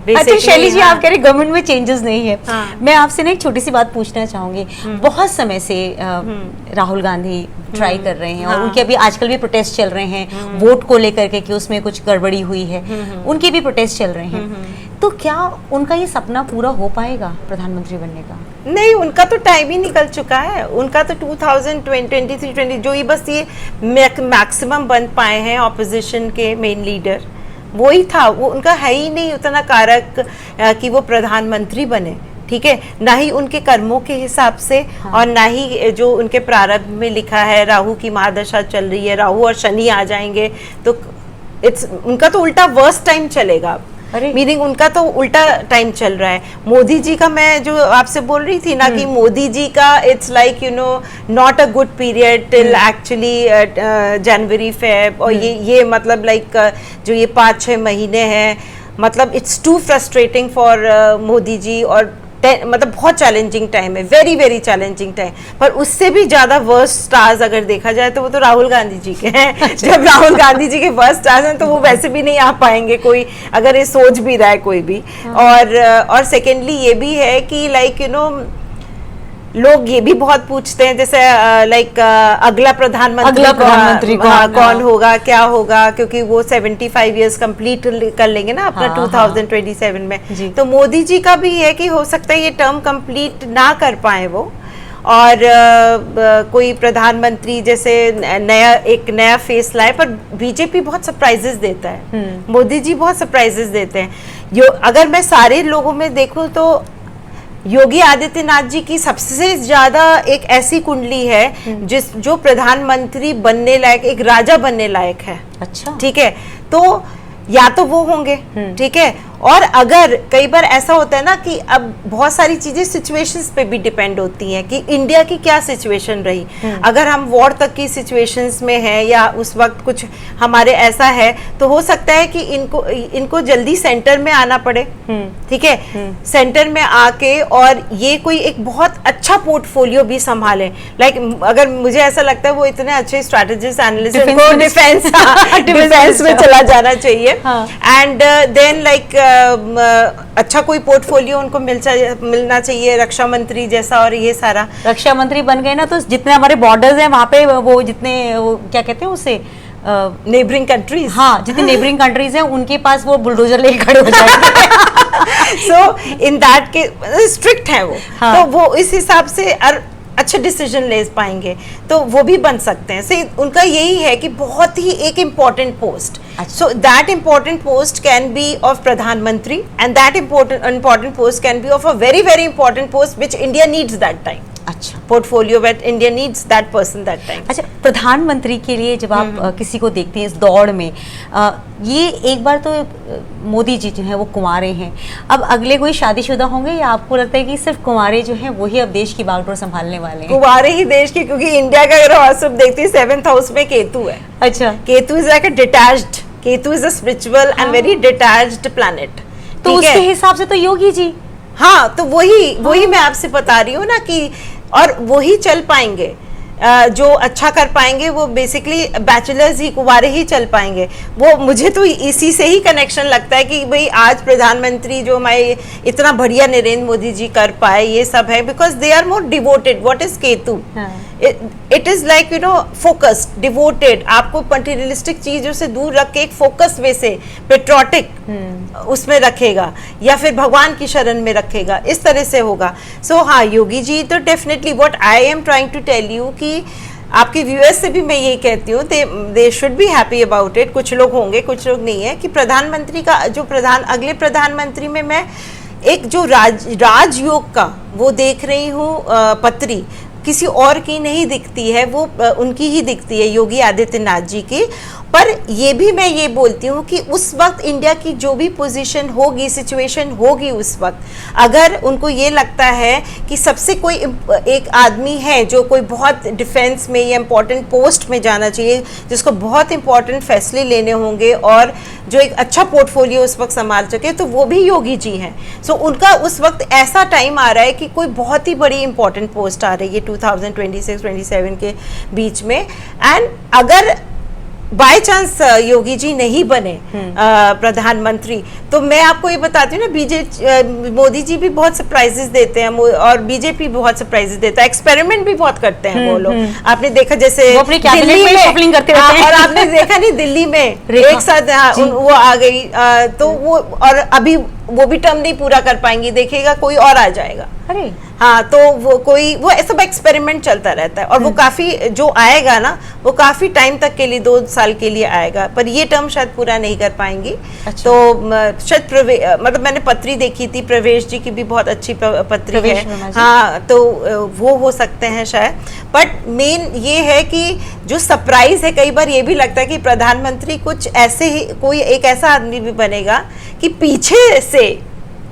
अच्छा शैली जी, आप कह रहे गवर्नमेंट में चेंजेस नहीं है। मैं आपसे ना एक छोटी सी बात पूछना चाहूंगी। बहुत समय से राहुल गांधी ट्राई कर रहे हैं, और उनके अभी आजकल भी प्रोटेस्ट चल रहे हैं वोट को लेकर के कि उसमें कुछ गड़बड़ी हुई है, उनके भी प्रोटेस्ट चल रहे हैं। तो क्या उनका ये सपना पूरा हो पाएगा प्रधानमंत्री बनने का? नहीं, उनका तो टाइम ही निकल चुका है। उनका तो 2023 जो ही बस ये मैक्सिमम बन पाए हैं ऑपोजिशन के मेन लीडर, वो ही था। वो उनका है ही नहीं उतना कारक कि वो प्रधानमंत्री बने, ठीक है। ना ही उनके कर्मों के हिसाब से, और ना ही जो उनके प्रारंभ में लिखा है, राहु की महादशा चल रही है, राहु और शनि आ जाएंगे, तो उनका तो उल्टा वर्स्ट टाइम चलेगा। अरे। मीनिंग उनका तो उल्टा टाइम चल रहा है। मोदी जी का मैं जो आपसे बोल रही थी ना कि मोदी जी का it's like not a good period till actually January Feb, और ये मतलब लाइक जो ये 5-6 महीने हैं, मतलब it's too frustrating for Modi ji, और मतलब बहुत चैलेंजिंग टाइम है, वेरी वेरी चैलेंजिंग टाइम। पर उससे भी ज्यादा वर्स्ट स्टार्स अगर देखा जाए तो वो तो राहुल गांधी जी के हैं। जब राहुल गांधी जी के वर्स्ट स्टार्स हैं तो वो वैसे भी नहीं आ पाएंगे कोई, अगर ये सोच भी रहा है कोई भी। और सेकेंडली ये भी है कि लाइक लोग ये भी बहुत पूछते हैं, जैसे लाइक अगला प्रधानमंत्री कौन होगा, क्या होगा, क्योंकि वो 75 इयर्स कंप्लीट कर लेंगे ना अपना 2027 में। तो मोदी जी का भी है कि हो सकता है ये टर्म कंप्लीट ना कर पाए वो, और कोई प्रधानमंत्री जैसे एक नया फेस लाए। पर बीजेपी बहुत सरप्राइजेस देता है, मोदी जी बहुत सरप्राइजेस देते हैं। अगर मैं सारे लोगों में देखूं तो योगी आदित्यनाथ जी की सबसे ज्यादा एक ऐसी कुंडली है जो प्रधानमंत्री बनने लायक, एक राजा बनने लायक है। अच्छा, ठीक है, तो या तो वो होंगे, ठीक है। और अगर कई बार ऐसा होता है ना कि अब बहुत सारी चीजें सिचुएशंस पे भी डिपेंड होती हैं कि इंडिया की क्या सिचुएशन रही। अगर हम वॉर तक की सिचुएशंस में हैं या उस वक्त कुछ हमारे ऐसा है, तो हो सकता है कि इनको जल्दी सेंटर में आना पड़े, ठीक है। सेंटर में आके और ये कोई एक बहुत अच्छा पोर्टफोलियो भी संभालें। लाइक अगर मुझे ऐसा लगता है वो इतने अच्छे स्ट्रेटेजिस्ट एनालिस्ट को डिफेंस में चला जाना चाहिए, एंड देन लाइक अच्छा कोई पोर्टफोलियो उनको मिलना चाहिए, रक्षा मंत्री जैसा। और ये सारा रक्षा मंत्री बन गए ना तो जितने हमारे बॉर्डर्स हैं वहां पे वो जितने वो क्या कहते हैं उसे नेबरिंग कंट्रीज, हाँ जितनी नेबरिंग कंट्रीज हैं उनके पास वो बुलडोजर लेके खड़े हो जाएंगे। सो इन दैट के स्ट्रिक्ट है वो, हाँ। तो वो इस हिसाब से अच्छे डिसीजन ले पाएंगे, तो वो भी बन सकते हैं। से उनका यही है कि बहुत ही एक important post, so that important post can be of प्रधानमंत्री, and that important post can be of a very very important post which India needs that time. अच्छा, portfolio that India needs that person that time. अच्छा, प्रधानमंत्री के लिए जब आप किसी को देखते हैं इस दौड़ में, ये एक बार तो मोदी जी जो हैं वो कुंवारे हैं, अब अगले कोई शादीशुदा होंगे या आपको लगता है कि सिर्फ कुंवारे जो हैं वही अब देश की बागडोर संभालने वाले हैं? कुंवारे ही देश की, क्योंकि इंडिया का अगर हॉरोस्कोप देखती है 7th हाउस में केतु है। अच्छा, Ketu is like a detached, Ketu is a spiritual and very detached planet. तो उसके हिसाब से तो योगी जी, हाँ, तो वही मैं आपसे बता रही हूँ ना कि और वही चल पाएंगे जो अच्छा कर पाएंगे, वो बेसिकली बैचलर्स ही, कुंवारे ही चल पाएंगे। वो मुझे तो इसी से ही कनेक्शन लगता है कि भाई आज प्रधानमंत्री जो हमारे इतना बढ़िया नरेंद्र मोदी जी कर पाए, ये सब है because they are more devoted. What is Ketu? It is like focused, devoted, आपको मटेरियलिस्टिक चीजों से दूर रख के एक फोकस वे से पेट्रोटिक उसमें रखेगा, या फिर भगवान की शरण में रखेगा, इस तरह से होगा। सो हाँ, योगी जी तो definitely, what I am trying to tell you कि आपके व्यूअर्स से भी मैं यही कहती हूँ, they should be happy about it. कुछ लोग होंगे, कुछ लोग नहीं है, कि प्रधानमंत्री का जो अगले प्रधानमंत्री में मैं एक जो राजयोग का वो देख रही हूँ पत्री, किसी और की नहीं दिखती है, वो उनकी ही दिखती है, योगी आदित्यनाथ जी की। पर ये भी मैं ये बोलती हूँ कि उस वक्त इंडिया की जो भी पोजीशन होगी, सिचुएशन होगी उस वक्त, अगर उनको ये लगता है कि सबसे कोई एक आदमी है जो कोई बहुत डिफेंस में या इम्पोर्टेंट पोस्ट में जाना चाहिए, जिसको बहुत इंपॉर्टेंट फैसले लेने होंगे और जो एक अच्छा पोर्टफोलियो उस वक्त संभाल सके, तो वो भी योगी जी हैं। सो उनका उस वक्त ऐसा टाइम आ रहा है कि कोई बहुत ही बड़ी इंपॉर्टेंट पोस्ट आ रही है 2026-27 के बीच में। एंड अगर बाय चांस योगी जी नहीं बने प्रधानमंत्री, तो मैं आपको ये बताती हूँ ना, मोदी जी भी बहुत सरप्राइजेस देते हैं और बीजेपी बहुत सरप्राइजेस देता है, एक्सपेरिमेंट भी बहुत करते हैं वो लोग। आपने देखा जैसे दिल्ली में शफलिंग करते रहते हैं, और आपने देखा नहीं दिल्ली में एक साथ वो आ गई, तो वो, और अभी वो भी टर्म नहीं पूरा कर पाएंगी, देखिएगा कोई और आ जाएगा। अरे हाँ, तो वो सब एक्सपेरिमेंट चलता रहता है, और वो काफी जो आएगा ना वो काफी टाइम तक के लिए, 2 साल के लिए आएगा, पर ये टर्म शायद पूरा नहीं कर पाएंगी। अच्छा। तो शायद मतलब मैंने पत्री देखी थी, प्रवेश जी की भी बहुत अच्छी पत्री है। हाँ, तो वो हो सकते हैं शायद, बट मेन ये है कि जो सरप्राइज है, कई बार ये भी लगता है कि प्रधानमंत्री कुछ ऐसे ही, कोई एक ऐसा आदमी भी बनेगा कि पीछे से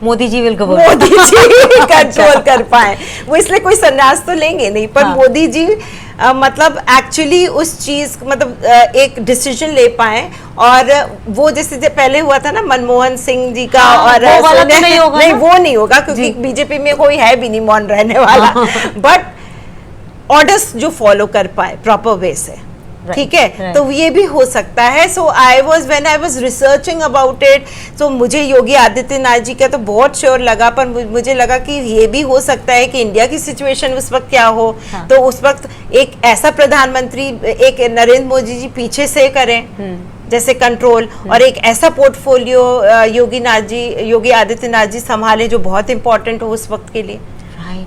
मोदी जी विल मोदी जी कंट्रोल कर पाए। वो इसलिए कोई संन्यास तो लेंगे नहीं, पर हाँ। मोदी जी मतलब एक्चुअली उस चीज मतलब एक डिसीजन ले पाए, और वो जैसे पहले हुआ था ना मनमोहन सिंह जी का, हाँ, और वो वाला तो नहीं होगा नहीं, ना? वो नहीं होगा क्योंकि बीजेपी में कोई है भी नहीं मौन रहने वाला, बट ऑर्डर्स जो फॉलो कर पाए प्रॉपर वे से, ठीक है, तो ये भी हो सकता है। So when I was researching about it, तो मुझे योगी आदित्यनाथ जी का तो बहुत श्योर लगा, पर मुझे लगा कि ये भी हो सकता है कि इंडिया की सिचुएशन उस वक्त क्या हो। हाँ। तो उस वक्त एक ऐसा प्रधानमंत्री, एक नरेंद्र मोदी जी पीछे से करें जैसे कंट्रोल, और एक ऐसा पोर्टफोलियो योगी आदित्यनाथ जी संभाले जो बहुत इंपॉर्टेंट हो उस वक्त के लिए।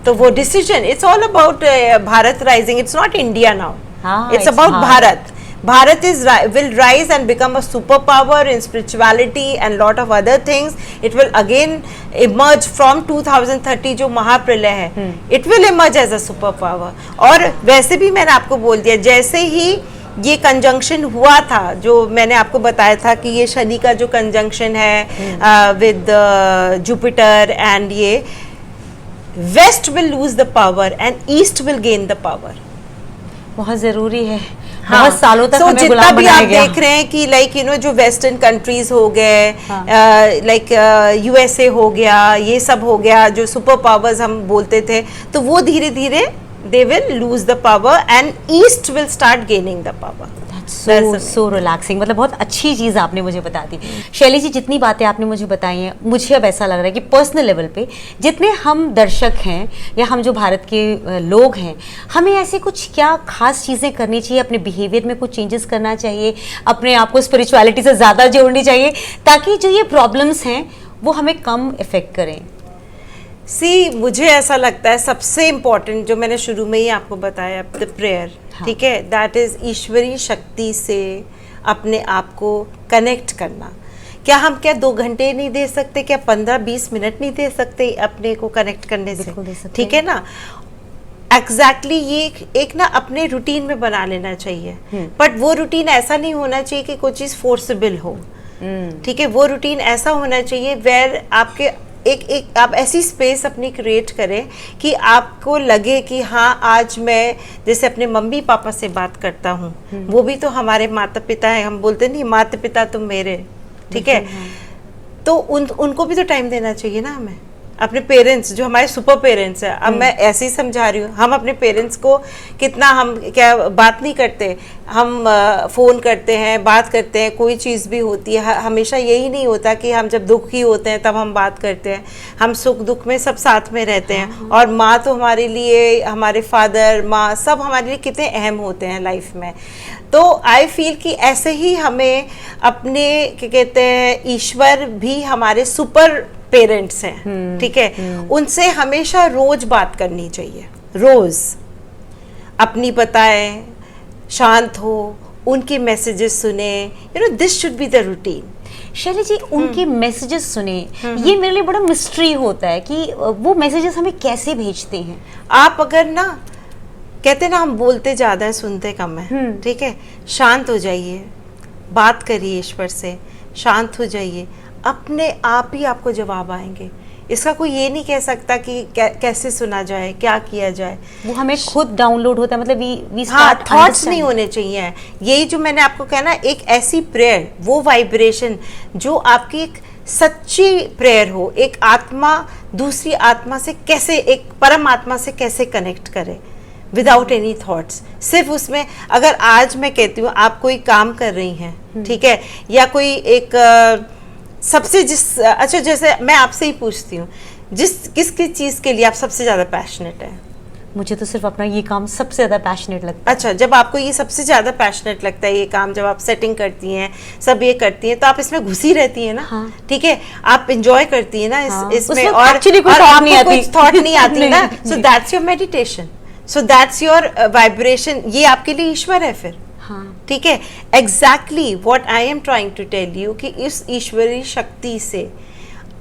तो वो decision, it's all about Bharat rising, it's not India now, it's about Bharat. Bharat will rise and become a superpower in spirituality and lot of other things. It will again emerge from 2030 जो महाप्रलय है, it will emerge as a superpower. और वैसे भी मैंने आपको बोल दिया, जैसे ही ये कंजंक्शन हुआ था, जो मैंने आपको बताया था कि ये शनि का जो कंजंक्शन है विद जुपिटर, एंड ये west will lose the power and east will gain the power. बहुत जरूरी है। हाँ, बहुत सालों तक हमें जितना गुलाम भी बनाया आप गया। देख रहे हैं कि लाइक जो वेस्टर्न कंट्रीज हो गए, लाइक यूएसए हो गया, ये सब हो गया, जो सुपर पावर्स हम बोलते थे, तो वो धीरे धीरे they will lose the power and east will start gaining the power. So relaxing, मतलब बहुत अच्छी चीज़ आपने मुझे बता दी। शैली जी, जितनी बातें आपने मुझे बताई हैं, मुझे अब ऐसा लग रहा है कि पर्सनल लेवल पे जितने हम दर्शक हैं या हम जो भारत के लोग हैं, हमें ऐसे कुछ क्या खास चीज़ें करनी चाहिए, अपने बिहेवियर में कुछ चेंजेस करना चाहिए, अपने आप को स्पिरिचुअलिटी से ज़्यादा जोड़नी चाहिए, ताकि जो ये प्रॉब्लम्स हैं वो हमें कम इफेक्ट करें। मुझे ऐसा लगता है सबसे इम्पोर्टेंट, जो मैंने शुरू में ही आपको बताया, द प्रेयर, ठीक है, दैट इज ईश्वरीय शक्ति से अपने आप को कनेक्ट करना। क्या हम 2 घंटे नहीं दे सकते, क्या 15-20 मिनट नहीं दे सकते अपने को कनेक्ट करने से? ठीक है ना, एग्जैक्टली ये एक ना अपने रूटीन में बना लेना चाहिए, बट वो रूटीन ऐसा नहीं होना चाहिए कि कोई चीज़ फोर्सेबल हो, ठीक है, वो रूटीन ऐसा होना चाहिए वेयर आपके एक आप ऐसी स्पेस अपनी क्रिएट करें कि आपको लगे कि हाँ, आज मैं जैसे अपने मम्मी पापा से बात करता हूँ, वो भी तो हमारे माता पिता हैं, हम बोलते नहीं माता पिता तुम मेरे, ठीक है, तो उनको भी तो टाइम देना चाहिए ना हमें, अपने पेरेंट्स जो हमारे सुपर पेरेंट्स हैं। अब मैं ऐसे ही समझा रही हूँ, हम अपने पेरेंट्स को कितना, हम क्या बात नहीं करते, हम फ़ोन करते हैं, बात करते हैं, कोई चीज़ भी होती है, हमेशा यही नहीं होता कि हम जब दुखी होते हैं तब हम बात करते हैं, हम सुख दुख में सब साथ में रहते हैं। और माँ तो हमारे लिए, हमारे फादर, माँ, सब हमारे लिए कितने अहम होते हैं लाइफ में। तो आई फील कि ऐसे ही हमें अपने, क्या कहते हैं, ईश्वर भी हमारे सुपर पेरेंट्स हैं, ठीक है, उनसे हमेशा रोज बात करनी चाहिए, रोज अपनी बताएं, शांत हो, उनके मैसेजेस सुने, this should be the routine. शैली जी, उनके मैसेजेस सुने, ये मेरे लिए बड़ा मिस्ट्री होता है कि वो मैसेजेस हमें कैसे भेजते हैं। आप अगर ना, कहते ना हम बोलते ज्यादा है सुनते कम है, ठीक है, शांत हो जाइए, बात करिए ईश्वर से, शांत हो जाइए, अपने आप ही आपको जवाब आएंगे। इसका कोई ये नहीं कह सकता कि कैसे सुना जाए, क्या किया जाए, वो हमें खुद डाउनलोड होता है, मतलब हाँ, थॉट्स नहीं होने चाहिए। यही जो मैंने आपको कहना, एक ऐसी प्रेयर, वो वाइब्रेशन जो आपकी एक सच्ची प्रेयर हो, एक आत्मा दूसरी आत्मा से कैसे, एक परम आत्मा से कैसे कनेक्ट करे विदाउट एनी थॉट्स। सिर्फ उसमें, अगर आज मैं कहती हूँ आप कोई काम कर रही हैं, ठीक है, या कोई एक सबसे जैसे मैं आपसे ही पूछती हूँ, किस चीज़ के लिए आप सबसे ज़्यादा पैशनेट हैं? मुझे तो सिर्फ अपना ये काम सबसे ज़्यादा पैशनेट लगता है। अच्छा, जब आपको ये सबसे ज़्यादा पैशनेट लगता है ये काम, जब आप सेटिंग करती हैं, सब ये करती हैं, तो आप इसमें घुसी रहती हैं ना। हाँ। ठीक है, आप इंजॉय करती हैं ना हाँ। इसमें, उसमें और actually कोई और thought आपको नहीं आती। कुछ थॉट नहीं आती ना। नहीं, so that's your meditation, so that's your vibration, ये आपके लिए ईश्वर है फिर। हाँ। ठीक है, exactly what I am trying to tell you कि इस ईश्वरीय शक्ति से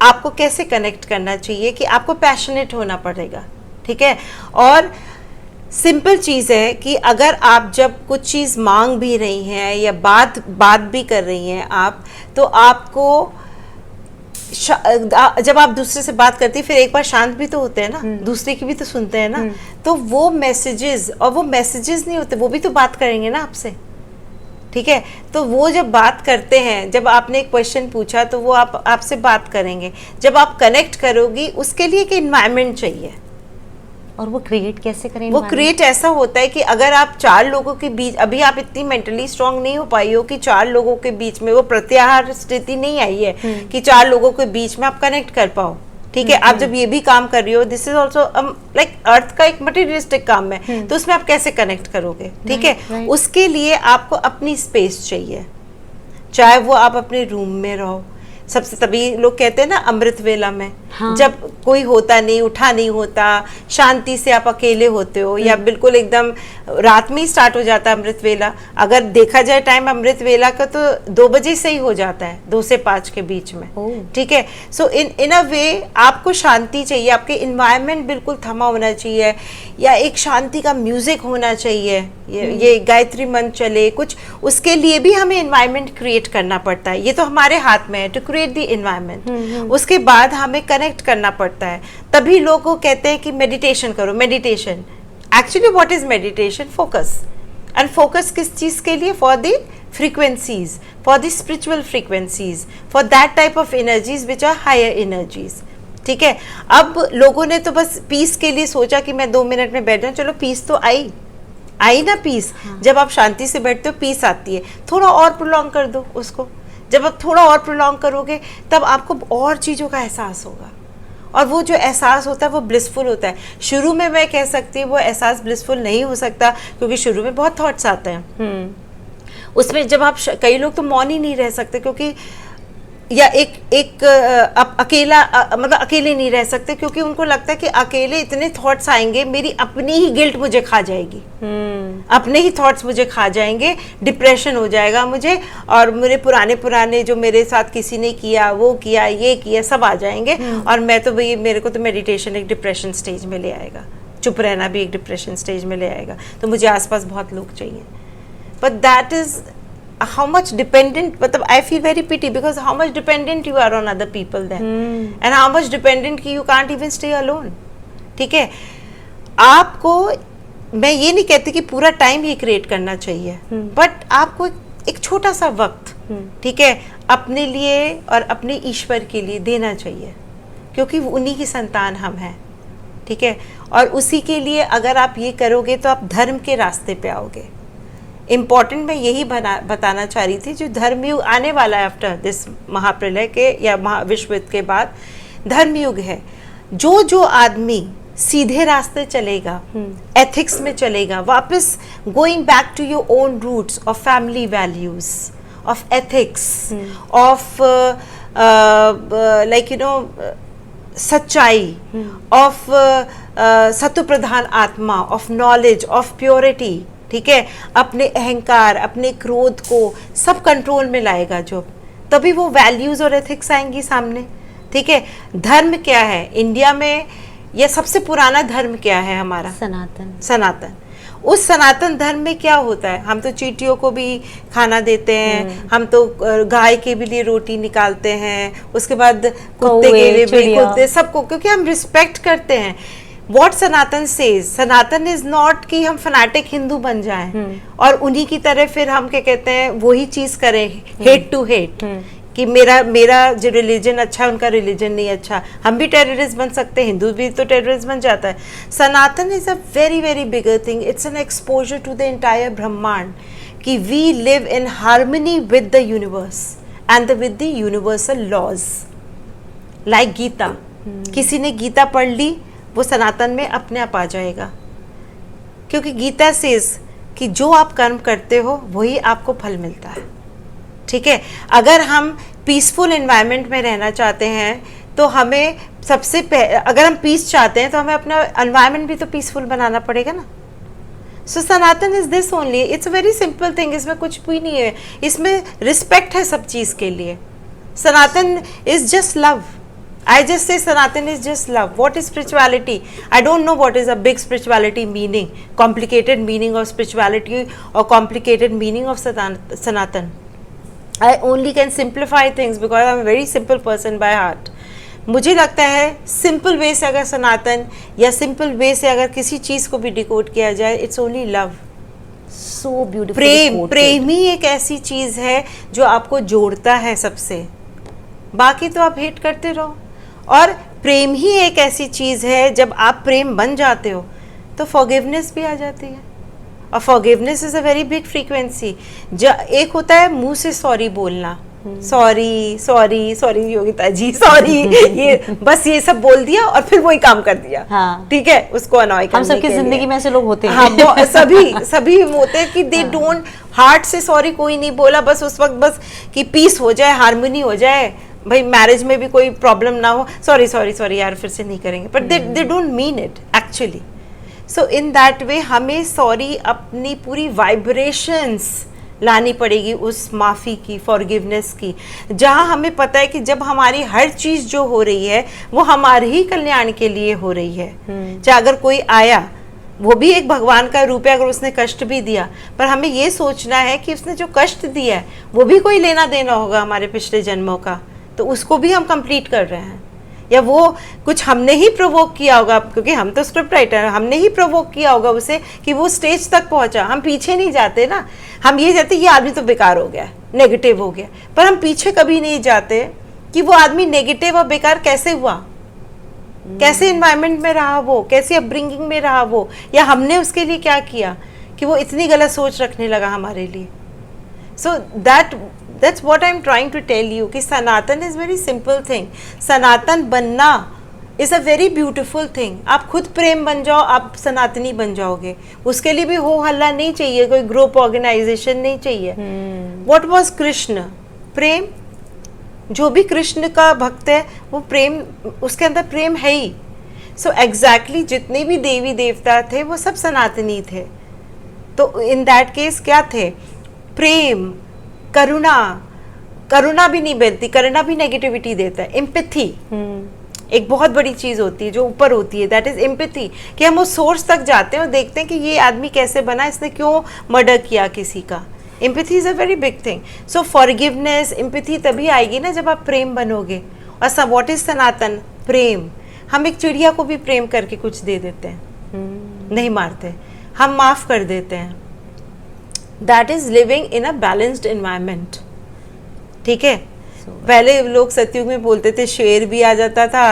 आपको कैसे कनेक्ट करना चाहिए, कि आपको पैशनेट होना पड़ेगा। ठीक है, और सिंपल चीज़ है कि अगर आप जब कुछ चीज़ मांग भी रही हैं या बात भी कर रही हैं आप, तो आपको जब आप दूसरे से बात करती है, फिर एक बार शांत भी तो होते हैं ना, दूसरे की भी तो सुनते हैं ना। तो वो मैसेजेस, और वो मैसेजेस नहीं होते, वो भी तो बात करेंगे ना आपसे। ठीक है, तो वो जब बात करते हैं, जब आपने एक क्वेश्चन पूछा तो वो आपसे बात करेंगे। जब आप कनेक्ट करोगी, उसके लिए एक एनवायरनमेंट चाहिए। और वो क्रिएट कैसे करें? वो क्रिएट ऐसा होता है कि अगर आप 4 लोगों के बीच, अभी आप इतनी मेंटली स्ट्रांग नहीं हो पाई हो कि 4 लोगों के बीच में, वो प्रत्याहार स्थिति नहीं आई है कि 4 लोगों के बीच में आप कनेक्ट कर पाओ। ठीक है, आप जब ये भी काम कर रही हो, this is also like earth का एक मटेरियलिस्टिक काम है, तो उसमें आप कैसे कनेक्ट करोगे? ठीक है, उसके लिए आपको अपनी स्पेस चाहिए, चाहे वो आप अपने रूम में रहो। सबसे, तभी लोग कहते हैं ना अमृत वेला में, हाँ। जब कोई होता नहीं, उठा नहीं होता, शांति से आप अकेले होते हो, या बिल्कुल एकदम रात में ही स्टार्ट हो जाता है अमृत वेला। अगर देखा जाए टाइम अमृत वेला का, तो 2 बजे से ही हो जाता है, 2 से 5 के बीच में। ठीक है, सो इन अ वे आपको शांति चाहिए, आपके इन्वायरमेंट बिल्कुल थमा होना चाहिए, या एक शांति का म्यूजिक होना चाहिए, ये गायत्री मंत्र चले कुछ, उसके लिए भी हमें इन्वायरमेंट क्रिएट करना पड़ता है। ये तो हमारे हाथ में है टू क्रिएट द इन्वायरमेंट। उसके बाद हमें कनेक्ट करना पड़ता है। तभी लोग को कहते हैं कि मेडिटेशन करो। Meditation actually what is meditation? Focus. And focus किस चीज के लिए? For the frequencies, for the spiritual frequencies, for that type of energies which are higher energies. ठीक है, अब लोगों ने तो बस पीस के लिए सोचा कि मैं 2 मिनट में बैठ जाऊं, चलो पीस तो आई ना पीस। हाँ। जब आप शांति से बैठते हो, पीस आती है। थोड़ा और प्रोलॉन्ग कर दो उसको। जब आप थोड़ा और प्रोलॉन्ग करोगे, तब आपको और चीज़ों का एहसास होगा, और वो जो एहसास होता है वो ब्लिसफुल होता है। शुरू में मैं कह सकती हूँ वो एहसास ब्लिसफुल नहीं हो सकता, क्योंकि शुरू में बहुत थॉट्स आते हैं। उसमें जब आप, कई लोग तो मौन ही नहीं रह सकते, क्योंकि या अकेला, मतलब अकेले नहीं रह सकते, क्योंकि उनको लगता है कि अकेले इतने थॉट्स आएंगे, मेरी अपनी ही गिल्ट मुझे खा जाएगी, अपने ही थॉट्स मुझे खा जाएंगे, डिप्रेशन हो जाएगा मुझे, और मेरे पुराने जो मेरे साथ किसी ने किया, वो किया, ये किया, सब आ जाएंगे, और मैं तो भाई, मेरे को तो मेडिटेशन एक डिप्रेशन स्टेज में ले आएगा, चुप रहना भी एक डिप्रेशन स्टेज में ले आएगा, तो मुझे आसपास बहुत लोग चाहिए। But that is how much dependent, मतलब I feel very pity because how much dependent you are on other people then, and how much dependent कि you can't even stay alone. ठीक है, आपको, मैं ये नहीं कहती कि पूरा टाइम ही क्रिएट करना चाहिए, बट आपको एक छोटा सा वक्त, ठीक है, अपने लिए और अपने ईश्वर के लिए देना चाहिए, क्योंकि उन्हीं की संतान हम हैं। ठीक है, और उसी के लिए अगर आप ये करोगे तो आप धर्म के रास्ते पे आओगे। इम्पॉर्टेंट मैं यही बताना चाह रही थी, जो धर्मयुग आने वाला है आफ्टर दिस महाप्रलय के या विश्व युद्ध के बाद, धर्मयुग है। जो आदमी सीधे रास्ते चलेगा, एथिक्स में चलेगा, वापस going back to your own roots of family values, of ethics, of like you know सच्चाई, ऑफ सत्व प्रधान आत्मा, ऑफ नॉलेज, ऑफ प्योरिटी। ठीक है, अपने अहंकार, अपने क्रोध को सब कंट्रोल में लाएगा जो, तभी वो वैल्यूज और एथिक्स आएंगी सामने। ठीक है, धर्म क्या है इंडिया में? ये सबसे पुराना धर्म क्या है हमारा? सनातन। उस सनातन धर्म में क्या होता है? हम तो चींटियों को भी खाना देते हैं, हम तो गाय के भी लिए रोटी निकालते हैं, उसके बाद कुत्ते के लिए भी, कुत्ते सबको, क्योंकि हम रिस्पेक्ट करते हैं। What Sanatan says, Sanatan is not कि हम फनाटिक हिंदू बन जाएं और उन्हीं की तरह फिर हम क्या कहते हैं वही चीज करें, हेट टू हेट, कि मेरा जो रिलीजन अच्छा है उनका रिलीजन नहीं अच्छा। हम भी टेररिस्ट बन सकते हैं, हिंदू भी तो टेररिस्ट बन जाता है। Sanatan is a very very bigger thing, it's an exposure to the entire ब्रह्मांड, कि we live in harmony with the universe and with the universal laws. Like Gita, किसी ने गीता पढ़ ली, वो सनातन में अपने आप आ जाएगा। क्योंकि गीता सेज कि जो आप कर्म करते हो वही आपको फल मिलता है, ठीक है। अगर हम पीसफुल एनवायरनमेंट में रहना चाहते हैं तो हमें अगर हम पीस चाहते हैं तो हमें अपना एनवायरनमेंट भी तो पीसफुल बनाना पड़ेगा ना। So Sanatan is this only, it's a very simple thing, इसमें कुछ भी नहीं है, इसमें रिस्पेक्ट है सब चीज़ के लिए। Sanatan is just love, I just say Sanatan is just love. What is spirituality? I don't know what is a big spirituality meaning, complicated meaning of spirituality or complicated meaning of Sanatan. I only can simplify things because I'm a very simple person by heart. मुझे लगता है simple way से अगर सनातन या simple way से अगर किसी चीज़ को भी डिकोड किया जाए, it's only love. So beautiful. प्रेम ही एक ऐसी चीज़ है जो आपको जोड़ता है सबसे, बाकी तो आप हेट करते रहो। और प्रेम ही एक ऐसी चीज़ है, जब आप प्रेम बन जाते हो तो फॉरगिवनेस भी आ जाती है, और forgiveness is a very big frequency. एक होता है मुंह से सॉरी बोलना, सॉरी सॉरी सॉरी योगिता जी सॉरी, ये बस ये सब बोल दिया और फिर वही काम कर दिया, हाँ। ठीक है, उसको अनॉय करने हम सबकी जिंदगी में ऐसे लोग होते हैं। हाँ, सभी होते हैं कि दे डोंट हार्ट से सॉरी कोई नहीं बोला, बस उस वक्त बस कि पीस हो जाए, हार्मनी हो जाए, भाई मैरिज में भी कोई प्रॉब्लम ना हो, सॉरी सॉरी सॉरी यार फिर से नहीं करेंगे, but they don't mean it actually. So in that way हमें सॉरी अपनी पूरी वाइब्रेशंस लानी पड़ेगी उस माफ़ी की, फॉरगिवनेस की, जहाँ हमें पता है कि जब हमारी हर चीज़ जो हो रही है वो हमारे ही कल्याण के लिए हो रही है। चाहे अगर कोई आया, वो भी एक भगवान का रूप है, अगर उसने कष्ट भी दिया, पर हमें ये सोचना है कि उसने जो कष्ट दिया है वो भी कोई लेना देना होगा हमारे पिछले जन्मों का, तो उसको भी हम कंप्लीट कर रहे हैं, या वो कुछ हमने ही प्रोवोक किया होगा, क्योंकि हम तो स्क्रिप्ट राइटर हैं, हमने ही प्रोवोक किया होगा उसे कि वो स्टेज तक पहुंचा। हम पीछे नहीं जाते ना, हम ये जाते ये आदमी तो बेकार हो गया, नेगेटिव हो गया, पर हम पीछे कभी नहीं जाते कि वो आदमी नेगेटिव और बेकार कैसे हुआ, कैसे एनवायरनमेंट में रहा वो, कैसी अपब्रिंगिंग में रहा वो, या हमने उसके लिए क्या किया कि वो इतनी गलत सोच रखने लगा हमारे लिए। सो that's what I'm trying to tell you कि सनातन is very simple thing। सनातन बनना is a very beautiful thing। आप खुद प्रेम बन जाओ, आप सनातनी बन जाओगे। उसके लिए भी हो हल्ला नहीं चाहिए, कोई ग्रुप ऑर्गेनाइजेशन नहीं चाहिए। What was Krishna? प्रेम। जो भी कृष्ण का भक्त है वो प्रेम, उसके अंदर प्रेम है ही। सो एग्जैक्टली जितने भी देवी देवता थे वो सब सनातनी थे। तो इन दैट केस क्या थे? प्रेम, करुणा भी नहीं बनती, करुणा भी नेगेटिविटी देता है। एम्पैथी एक बहुत बड़ी चीज होती है जो ऊपर होती है, दैट इज एम्पैथी, कि हम उस सोर्स तक जाते हैं और देखते हैं कि ये आदमी कैसे बना, इसने क्यों मर्डर किया किसी का। Empathy is a very big thing. So forgiveness, empathy तभी आएगी ना जब आप प्रेम बनोगे। और सब व्हाट इज सनातन? प्रेम। हम एक चिड़िया को भी प्रेम करके कुछ दे देते हैं, नहीं मारते, हम माफ कर देते हैं। That is living in a balanced environment, ठीक है। पहले लोग सतयुग में बोलते थे शेर भी आ जाता था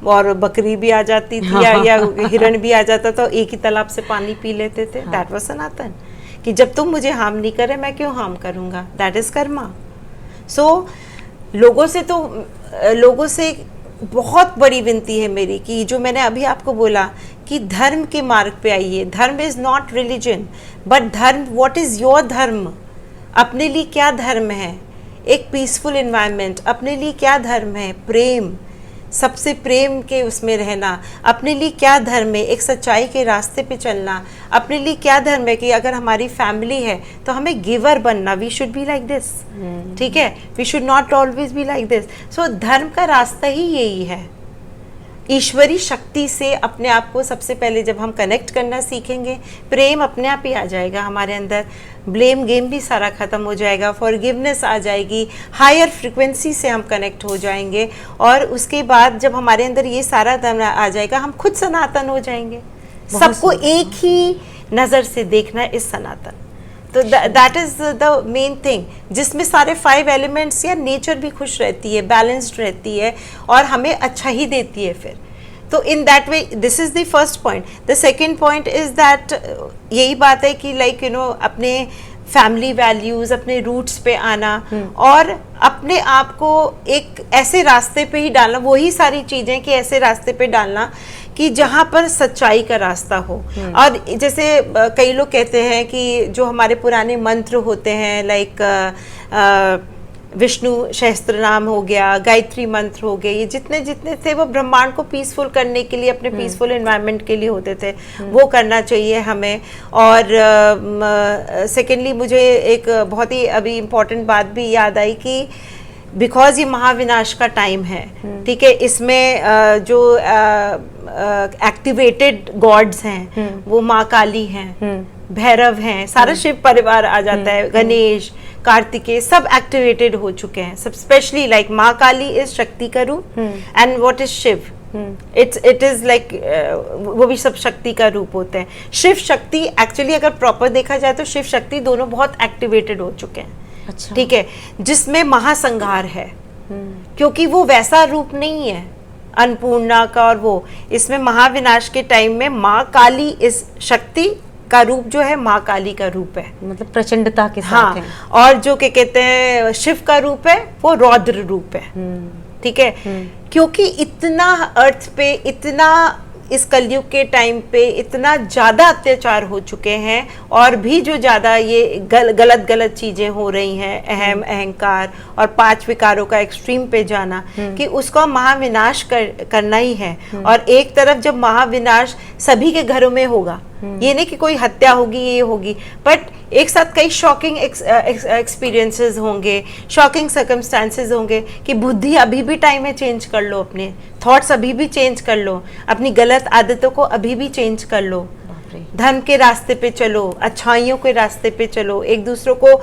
और बकरी भी आ जाती थी, या हिरण भी आ जाता था, एक ही तालाब से पानी पी लेते थे। दैट वाज सनातन, कि जब तुम मुझे हार्म नहीं करे मैं क्यों हार्म करूँगा। That is Karma. सो लोगों से बहुत बड़ी विनती है मेरी कि जो मैंने अभी आपको बोला कि धर्म के मार्ग पे आइए। धर्म इज नॉट रिलीजन बट धर्म, व्हाट इज योर धर्म? अपने लिए क्या धर्म है? एक पीसफुल एनवायरनमेंट। अपने लिए क्या धर्म है? प्रेम, सबसे प्रेम के उसमें रहना। अपने लिए क्या धर्म है? एक सच्चाई के रास्ते पे चलना। अपने लिए क्या धर्म है कि अगर हमारी फैमिली है तो हमें गिवर बनना। We should be like this, ठीक है। We should not always be like this. So धर्म का रास्ता ही यही है। ईश्वरी शक्ति से अपने आप को सबसे पहले जब हम कनेक्ट करना सीखेंगे, प्रेम अपने आप ही आ जाएगा हमारे अंदर। ब्लेम गेम भी सारा ख़त्म हो जाएगा, फॉरगिवनेस आ जाएगी, हायर फ्रिक्वेंसी से हम कनेक्ट हो जाएंगे। और उसके बाद जब हमारे अंदर ये सारा धर्म आ जाएगा, हम खुद सनातन हो जाएंगे। सबको एक ही नज़र से देखना इस सनातन। तो that is the main thing, जिसमें सारे 5 एलिमेंट्स या नेचर भी खुश रहती है, बैलेंस्ड रहती है और हमें अच्छा ही देती है फिर। तो in that way this is the first point. The second point is that यही बात है कि लाइक अपने फैमिली वैल्यूज़, अपने रूट्स पे आना और अपने आप को एक ऐसे रास्ते पे ही डालना, वही सारी चीज़ें कि ऐसे रास्ते पे डालना कि जहाँ पर सच्चाई का रास्ता हो। और जैसे कई लोग कहते हैं कि जो हमारे पुराने मंत्र होते हैं, लाइक विष्णु सहस्त्र नाम हो गया, गायत्री मंत्र हो गए, ये जितने जितने थे वो ब्रह्मांड को पीसफुल करने के लिए, अपने पीसफुल एनवायरनमेंट के लिए होते थे, वो करना चाहिए हमें। और सेकेंडली मुझे एक बहुत ही अभी इम्पोर्टेंट बात भी याद आई कि बिकॉज ये महाविनाश का टाइम है, ठीक है, इसमें जो एक्टिवेटेड गॉड्स हैं वो माँ काली हैं, भैरव हैं, सारा शिव परिवार आ जाता है, गणेश, कार्तिकेय, सब एक्टिवेटेड हो चुके हैं। सब स्पेशली लाइक माँ काली इज शक्ति का रूप, and what is Shiva, it is like वो भी सब शक्ति का रूप होते हैं। शिव शक्ति एक्चुअली अगर प्रॉपर देखा जाए तो शिव शक्ति दोनों बहुत एक्टिवेटेड हो चुके हैं। अच्छा। ठीक है, जिसमें महासंहार है, क्योंकि वो वैसा रूप नहीं है अन्नपूर्णा का, और वो इसमें महाविनाश के टाइम में माँ काली इस शक्ति का रूप जो है माँ काली का रूप है, मतलब प्रचंडता के साथ हाँ है। और जो क्या कहते हैं शिव का रूप है वो रौद्र रूप है। ठीक है, क्योंकि इतना अर्थ पे, इतना इस कलयुग के टाइम पे इतना ज़्यादा अत्याचार हो चुके हैं, और भी जो ज़्यादा ये गलत गलत चीज़ें हो रही हैं, अहंकार और 5 विकारों का एक्सट्रीम पे जाना, कि उसका महाविनाश करना ही है। और एक तरफ जब महाविनाश सभी के घरों में होगा, ये नहीं कि कोई हत्या होगी ये होगी, बट एक साथ कई शॉकिंग एक्सपीरियंसेस होंगे, शॉकिंग सर्कमस्टांसेस होंगे, कि बुद्धि अभी भी टाइम है चेंज कर लो, अपने थॉट्स अभी भी चेंज कर लो, अपनी गलत आदतों को अभी भी चेंज कर लो, धर्म के रास्ते पे चलो, अच्छाइयों के रास्ते पे चलो, एक दूसरों को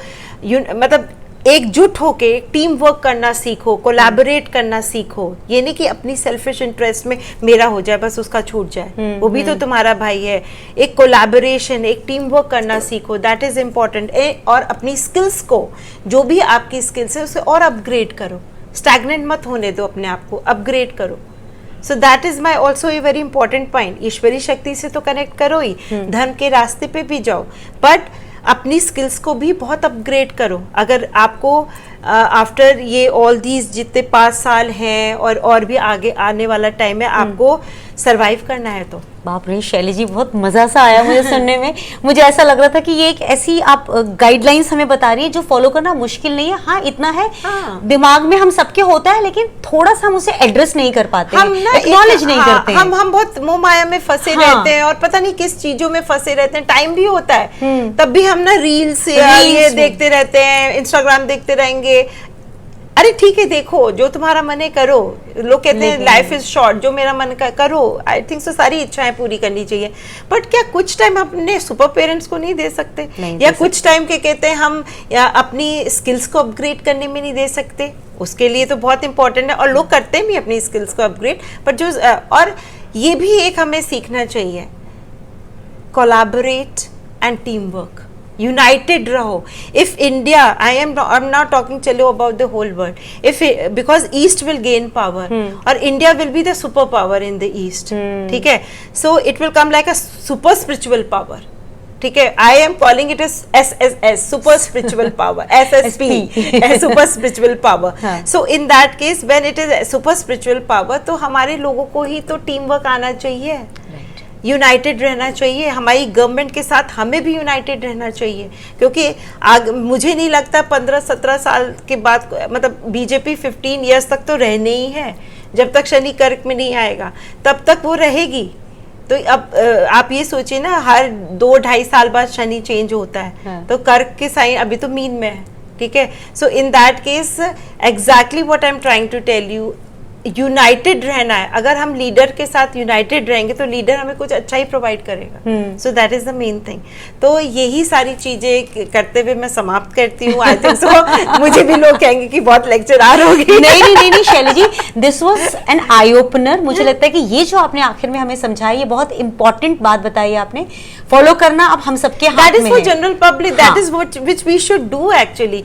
मतलब एकजुट होके टीम वर्क करना सीखो, कोलैबोरेट करना सीखो। ये नहीं कि अपनी सेल्फिश इंटरेस्ट में मेरा हो जाए बस उसका छूट जाए, वो भी तो तुम्हारा भाई है। एक कोलैबोरेशन, एक टीम वर्क करना सीखो, दैट इज इम्पोर्टेंट। और अपनी स्किल्स को, जो भी आपकी स्किल्स है उसे और अपग्रेड करो, स्टैग्नेंट मत होने दो अपने आप को, अपग्रेड करो। So that is my also a very important point. ईश्वरी शक्ति से तो कनेक्ट करो ही, धर्म के रास्ते पे भी जाओ, बट अपनी स्किल्स को भी बहुत अपग्रेड करो। अगर आपको आफ्टर ये ऑल दीज जितने 5 साल हैं और भी आगे आने वाला टाइम है, आपको सरवाइव करना है तो। बाप रे शैली जी, बहुत मजा सा आया मुझे सुनने में। मुझे ऐसा लग रहा था कि ये एक ऐसी आप गाइडलाइंस हमें बता रही है जो फॉलो करना मुश्किल नहीं है। हाँ इतना है, दिमाग में हम सबके होता है, लेकिन थोड़ा सा हम उसे एड्रेस नहीं कर पाते, हम एक्नॉलेज नहीं करते हैं। हम बहुत मोह माया में फंसे रहते हैं, और पता नहीं किस चीजों में फंसे रहते हैं। टाइम भी होता है तब भी हम ना रील्स ये देखते रहते हैं, इंस्टाग्राम देखते रहेंगे। अरे ठीक है, देखो जो तुम्हारा मन है करो। लोग कहते हैं लाइफ इज शॉर्ट, जो मेरा मन का करो। आई थिंक सो सारी इच्छाएं पूरी करनी चाहिए, बट क्या कुछ टाइम अपने सुपर पेरेंट्स को नहीं दे सकते? या कुछ टाइम के कहते हैं हम या अपनी स्किल्स को अपग्रेड करने में नहीं दे सकते? उसके लिए तो बहुत इंपॉर्टेंट है, और लोग करते भी अपनी स्किल्स को अपग्रेड। बट जो और ये भी एक हमें सीखना चाहिए, collaborate and team work, united रहो। If India, I am not talking चलो about the whole world, if because east will gain power और India will be the super power in the east. ठीक है, so it will come like a super spiritual power. ठीक है, I am calling it S S super spiritual power, SSP super spiritual power. So in that case when it is super spiritual power, तो हमारे लोगों को ही तो team work आना चाहिए, United रहना चाहिए। हमारी गवर्नमेंट के साथ हमें भी यूनाइटेड रहना चाहिए, क्योंकि मुझे नहीं लगता 15-17 साल के बाद, मतलब बीजेपी 15 ईयर्स तक तो रहने ही है। जब तक शनि कर्क में नहीं आएगा तब तक वो रहेगी। तो अब आप ये सोचिए ना, हर 2-2.5 साल बाद शनि चेंज होता है, तो कर्क के साइन अभी तो मीन में है। ठीक है, so in that case exactly what I am trying to tell you, united रहना है। अगर हम लीडर के साथ यूनाइटेड रहेंगे तो लीडर हमें कुछ अच्छा ही प्रोवाइड करेगा। सो that is the main thing. तो यही सारी चीजें करते हुए मैं समाप्त करती हूँ। आई थिंक सो मुझे भी लोग कहेंगे कि बहुत लेक्चरर होगी। नहीं Shaili ji, this was an eye opener. मुझे लगता है कि ये जो आपने आखिर में हमें समझाया, ये बहुत इंपॉर्टेंट बात बताई आपने। फॉलो करना अब हम सबके हाथ में है। That is for general public, that is which we should do actually.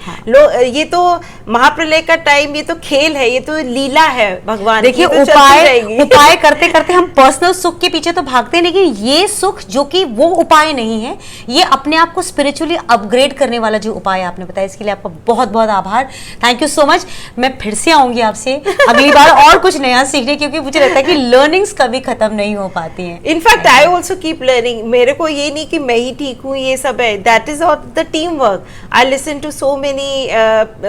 ये तो महाप्रलय का टाइम, ये तो खेल है, ये तो लीला है। भगवान देखिए, की तो चलती रहेगी। उपाय करते करते हम पर्सनल सुख के पीछे तो भागते हैं, लेकिन ये सुख जो कि वो उपाय नहीं है, ये अपने आप को स्पिरिचुअली अपग्रेड करने वाला जो उपाय आपने बताया, इसके लिए आपका बहुत बहुत आभार। Thank you so much. मैं फिर से आऊंगी आपसे अगली बार और कुछ नया सीखने, क्योंकि मुझे लगता है कि लर्निंग्स कभी खत्म नहीं हो पाती हैं। In fact I also keep learning. मेरे को ये नहीं कि मैं ही ठीक हूँ, ये सब है, that is all the team work. I listen to so many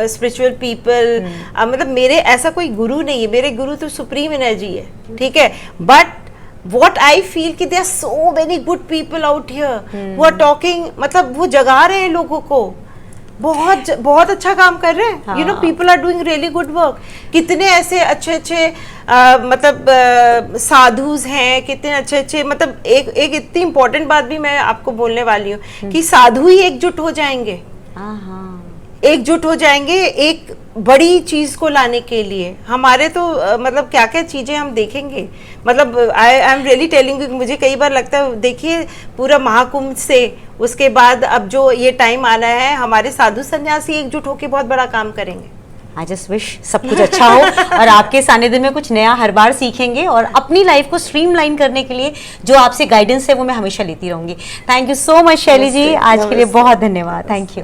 spiritual people. मतलब मेरे ऐसा कोई गुरु नहीं है, मेरे गुरु तो सुप्रीम एनर्जी है, ठीक है, बट what I feel कि there are so many good people out here who are talking, मतलब वो जगा रहे हैं लोगों को, बहुत अच्छा काम कर रहे हैं। You know, people are doing really good work. कितने ऐसे अच्छे अच्छे मतलब साधुज हैं, कितने अच्छे अच्छे, मतलब एक इतनी इंपॉर्टेंट बात भी मैं आपको बोलने वाली हूँ कि साधु ही एकजुट हो जाएंगे, एकजुट हो जाएंगे एक बड़ी चीज को लाने के लिए। हमारे तो मतलब क्या क्या चीजें हम देखेंगे, मतलब I am really telling you, मुझे कई बार लगता है, देखिए पूरा महाकुंभ से उसके बाद अब जो ये टाइम आना है, हमारे साधु सन्यासी एकजुट होकर बहुत बड़ा काम करेंगे। आई जस्ट विश सब कुछ अच्छा हो और आपके सानिध्य में कुछ नया हर बार सीखेंगे, और अपनी लाइफ को स्ट्रीमलाइन करने के लिए जो आपसे गाइडेंस है वो मैं हमेशा लेती रहूंगी। थैंक यू सो मच शैली जी, आज के लिए बहुत धन्यवाद। Thank you.